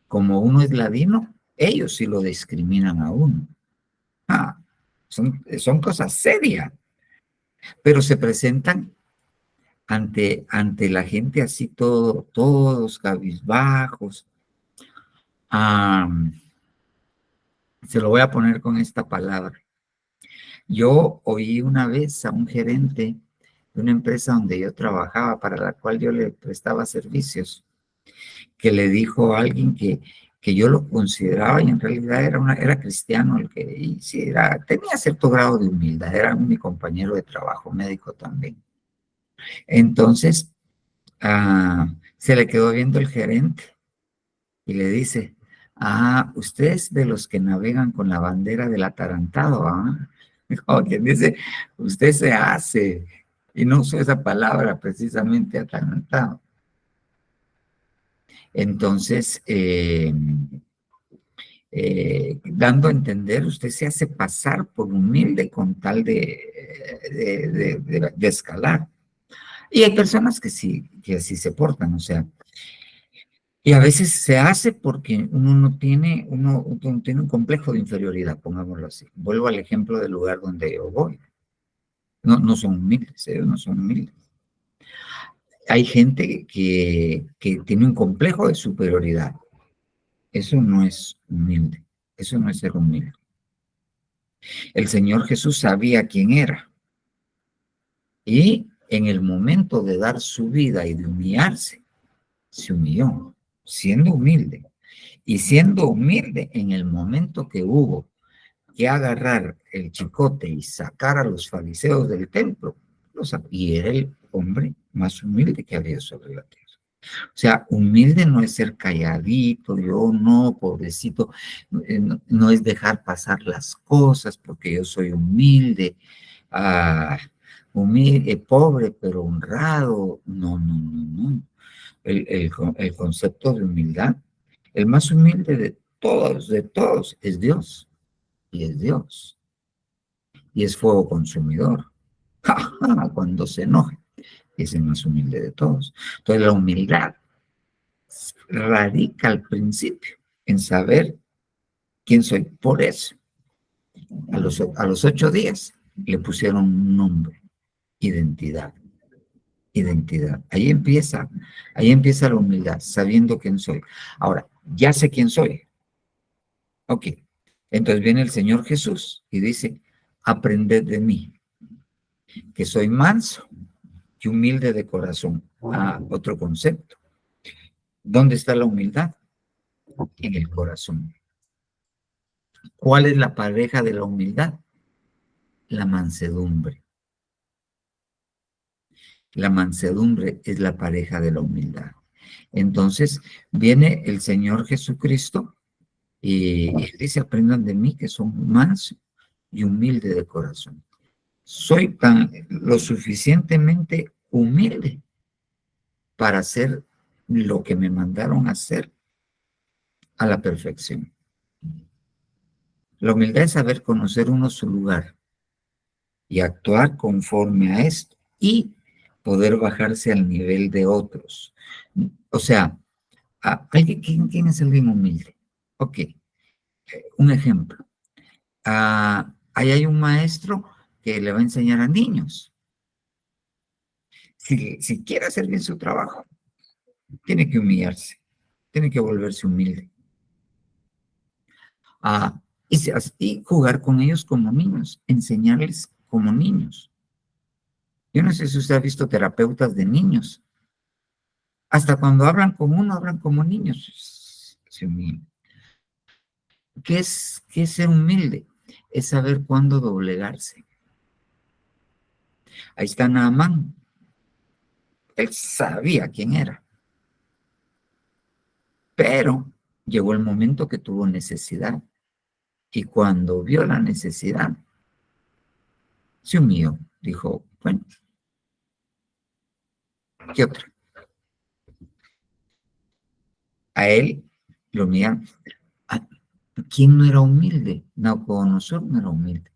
como uno es ladino, ellos sí lo discriminan a uno. Son cosas serias, pero se presentan ante la gente así todos cabizbajos. Se lo voy a poner con esta palabra. Yo oí una vez a un gerente de una empresa donde yo trabajaba, para la cual yo le prestaba servicios, que le dijo a alguien que yo lo consideraba y en realidad era cristiano, y sí, tenía cierto grado de humildad, era mi compañero de trabajo, médico también. Entonces, se le quedó viendo el gerente y le dice, usted es de los que navegan con la bandera del atarantado, Como quien dice, usted se hace, y no uso esa palabra precisamente, atarantado. Entonces, dando a entender, usted se hace pasar por humilde con tal de escalar. Y hay personas que así se portan, o sea, y a veces se hace porque uno tiene un complejo de inferioridad, pongámoslo así. Vuelvo al ejemplo del lugar donde yo voy. No son humildes, ellos no son humildes. Hay gente que tiene un complejo de superioridad. Eso no es humilde, eso no es ser humilde. El Señor Jesús sabía quién era. Y en el momento de dar su vida y de humillarse, se humilló, siendo humilde. Y siendo humilde en el momento que hubo que agarrar el chicote y sacar a los fariseos del templo, y era el hombre más humilde que había sobre la tierra. O sea, humilde no es ser calladito, yo no, pobrecito, no es dejar pasar las cosas porque yo soy humilde, humilde, pobre pero honrado. No. El concepto de humildad, el más humilde de todos, es Dios. Y es Dios. Y es fuego consumidor. Cuando se enoja, es el más humilde de todos. Entonces la humildad radica al principio en saber quién soy. Por eso, a los 8 días le pusieron un nombre, identidad. Ahí empieza la humildad, sabiendo quién soy. Ahora, ya sé quién soy. Ok, entonces viene el Señor Jesús y dice, aprended de mí, que soy manso y humilde de corazón. Otro concepto. ¿Dónde está la humildad? En el corazón. ¿Cuál es la pareja de la humildad? La mansedumbre. La mansedumbre es la pareja de la humildad. Entonces, viene el Señor Jesucristo y Él dice, aprendan de mí que son manso y humilde de corazón. Soy lo suficientemente humilde para hacer lo que me mandaron a hacer a la perfección. La humildad es saber conocer uno su lugar y actuar conforme a esto y poder bajarse al nivel de otros. O sea, ¿quién es alguien humilde? Ok, un ejemplo. Ahí hay un maestro que le va a enseñar a niños. Si quiere hacer bien su trabajo, tiene que humillarse, tiene que volverse humilde. Y jugar con ellos como niños, enseñarles como niños. Yo no sé si usted ha visto terapeutas de niños. Hasta cuando hablan con uno, hablan como niños. Se humillan. ¿Qué es ser humilde? Es saber cuándo doblegarse. Ahí está Naamán. Él sabía quién era. Pero llegó el momento que tuvo necesidad. Y cuando vio la necesidad, se humilló. Dijo, bueno, ¿qué otra? A él lo miran. ¿Quién no era humilde? Nabucodonosor no era humilde.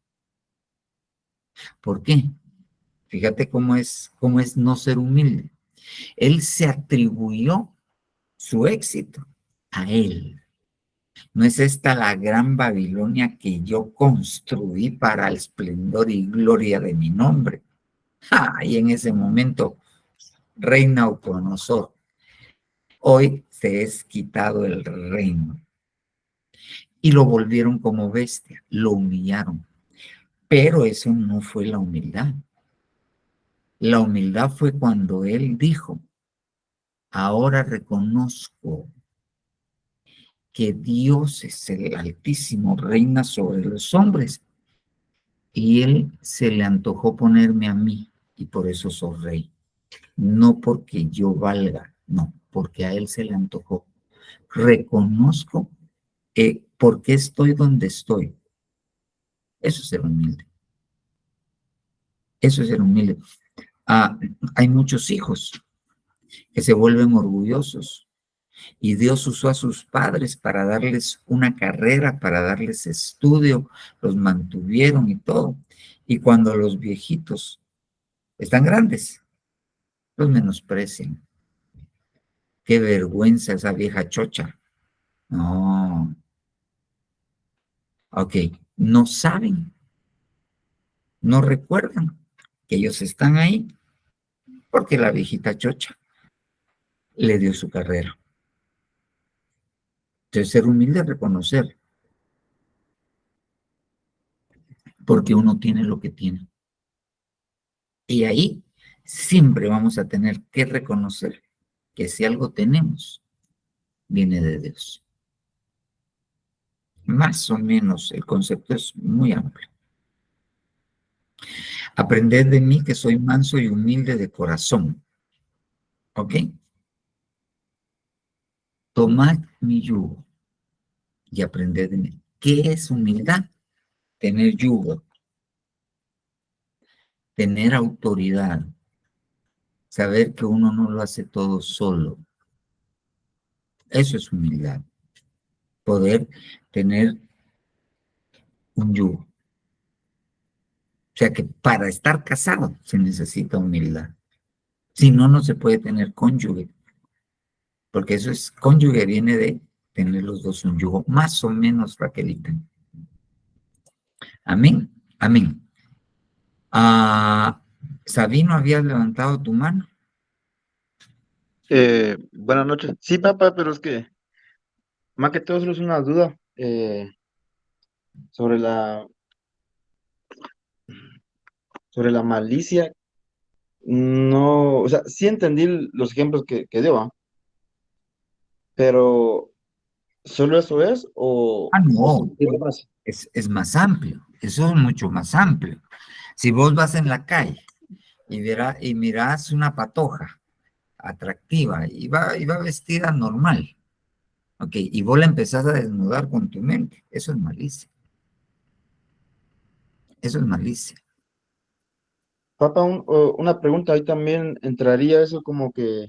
¿Por qué? Fíjate cómo es no ser humilde. Él se atribuyó su éxito a él. ¿No es esta la gran Babilonia que yo construí para el esplendor y gloria de mi nombre? Y en ese momento, rey Nabucodonosor, hoy se es quitado el reino. Y lo volvieron como bestia, lo humillaron. Pero eso no fue la humildad. La humildad fue cuando él dijo, ahora reconozco que Dios es el Altísimo, reina sobre los hombres. Y él se le antojó ponerme a mí y por eso soy rey. No porque yo valga, no, porque a él se le antojó. Reconozco por qué estoy donde estoy. Eso es ser humilde. Eso es ser humilde. Hay muchos hijos que se vuelven orgullosos y Dios usó a sus padres para darles una carrera, para darles estudio, los mantuvieron y todo. Y cuando los viejitos están grandes, los menosprecian. Qué vergüenza esa vieja chocha. No. Ok, no saben, no recuerdan que ellos están ahí porque la viejita chocha le dio su carrera. Entonces, ser humilde es reconocer, porque uno tiene lo que tiene. Y ahí siempre vamos a tener que reconocer que si algo tenemos, viene de Dios. Más o menos, el concepto es muy amplio. Aprended de mí que soy manso y humilde de corazón. ¿Ok? Tomad mi yugo y aprended de mí. ¿Qué es humildad? Tener yugo, tener autoridad, saber que uno no lo hace todo solo. Eso es humildad. Poder tener un yugo. O sea que para estar casado se necesita humildad. Si no, no se puede tener cónyuge. Porque eso es, cónyuge viene de tener los dos un yugo. Más o menos, Raquelita. Amén. Amén. Sabino, ¿habías levantado tu mano? Buenas noches. Sí, papá, pero es que más que todo solo es una duda sobre sobre la malicia. No, o sea, sí entendí los ejemplos que dio, ¿va? Pero ¿Solo eso es o No, tiene más? es más amplio, eso es mucho más amplio. Si vos vas en la calle y mirás una patoja atractiva y va vestida normal, ok, y vos la empezás a desnudar con tu mente, eso es malicia. Eso es malicia. Papá, una pregunta, ahí también entraría eso como que,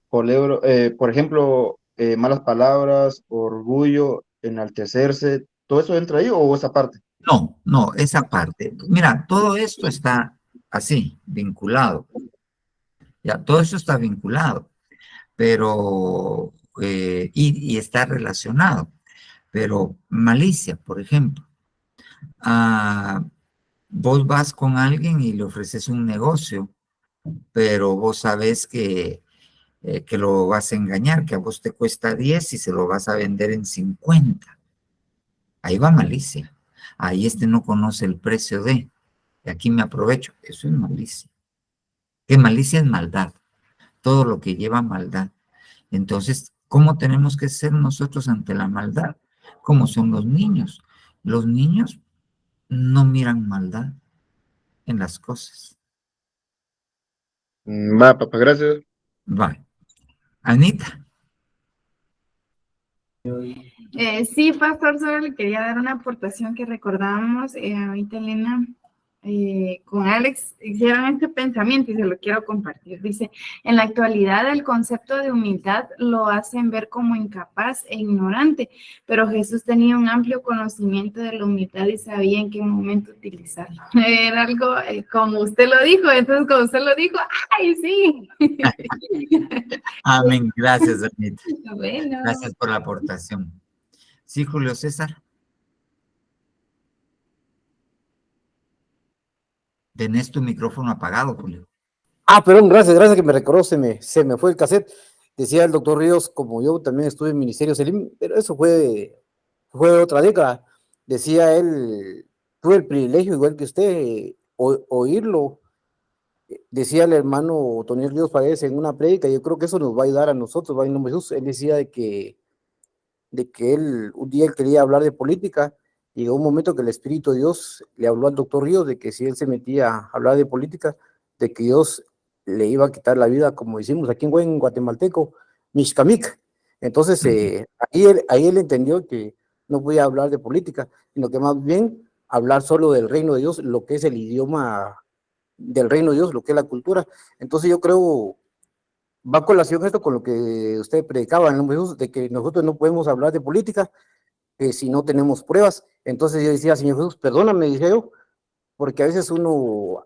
por ejemplo, malas palabras, orgullo, enaltecerse, ¿todo eso entra ahí o esa parte? No, esa parte. Mira, todo esto está así, vinculado. Ya, todo eso está vinculado, pero, y está relacionado. Pero malicia, por ejemplo. Vos vas con alguien y le ofreces un negocio, pero vos sabes que lo vas a engañar, que a vos te cuesta 10 y se lo vas a vender en 50. Ahí va malicia. Ahí no conoce el precio de, y aquí me aprovecho. Eso es malicia. Que malicia es maldad. Todo lo que lleva maldad. Entonces, ¿cómo tenemos que ser nosotros ante la maldad? Como son los niños. Los niños no miran maldad en las cosas. Va, papá, gracias. Va. Anita. Sí, pastor, solo le quería dar una aportación que recordábamos, ahorita Elena, con Alex, hicieron este pensamiento y se lo quiero compartir. Dice, en la actualidad el concepto de humildad lo hacen ver como incapaz e ignorante, pero Jesús tenía un amplio conocimiento de la humildad y sabía en qué momento utilizarlo. Era algo como usted lo dijo, entonces como usted lo dijo, ¡ay, sí! Amén. Gracias, Anita. Bueno. Gracias por la aportación. Sí, Julio César. Tenés tu micrófono apagado, Julio. Perdón, gracias que me recordó, se me fue el cassette. Decía el doctor Ríos, como yo también estuve en Ministerio Selim, pero eso fue otra década. Decía él, tuve el privilegio, igual que usted, oírlo. Decía el hermano Tony Ríos Paredes en una prédica, yo creo que eso nos va a ayudar a nosotros, va en nombre de Jesús. Él decía de que un día él quería hablar de política, y llegó un momento que el Espíritu de Dios le habló al doctor Ríos de que si él se metía a hablar de política, de que Dios le iba a quitar la vida, como decimos aquí en guatemalteco, Mixcamic. Entonces, ahí él entendió que no podía hablar de política, sino que más bien hablar solo del reino de Dios, lo que es el idioma del reino de Dios, lo que es la cultura. Entonces yo creo, va a colación esto con lo que usted predicaba en nombre de Jesús, de que nosotros no podemos hablar de política si no tenemos pruebas. Entonces yo decía, Señor Jesús, perdóname, dije yo, porque a veces uno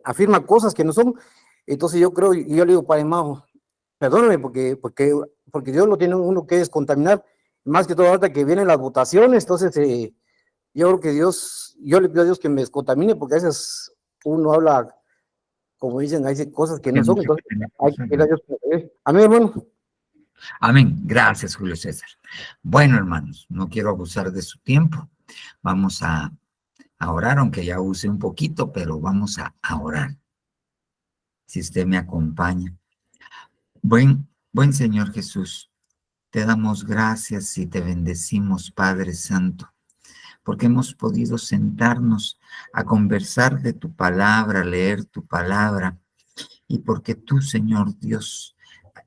afirma cosas que no son. Entonces yo creo, y yo le digo, Padre Majo, perdóname, porque Dios lo tiene uno que descontaminar, más que todo ahorita que vienen las votaciones. Entonces yo creo que yo le pido a Dios que me descontamine, porque a veces uno habla, como dicen, hay cosas que no son. Entonces hay que pedir a Dios que me dé. Amén, hermano. Amén. Gracias, Julio César. Bueno, hermanos, no quiero abusar de su tiempo. Vamos a orar, aunque ya use un poquito, pero vamos a orar. Si usted me acompaña. Buen Señor Jesús, te damos gracias y te bendecimos, Padre Santo, porque hemos podido sentarnos a conversar de tu palabra, leer tu palabra, y porque tú, Señor Dios,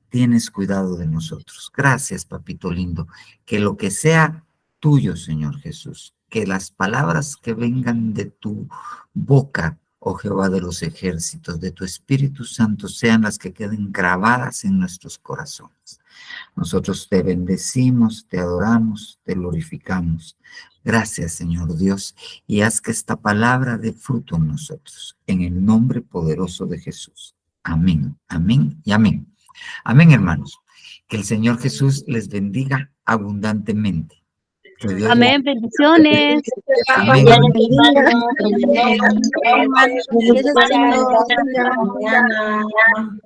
tienes cuidado de nosotros. Gracias, papito lindo, que lo que sea tuyo, Señor Jesús, que las palabras que vengan de tu boca, oh Jehová de los ejércitos, de tu Espíritu Santo, sean las que queden grabadas en nuestros corazones. Nosotros te bendecimos, te adoramos, te glorificamos. Gracias, Señor Dios, y haz que esta palabra dé fruto en nosotros, en el nombre poderoso de Jesús. Amén, amén y amén. Amén, hermanos. Que el Señor Jesús les bendiga abundantemente. Amén, bendiciones. Amén. Amén.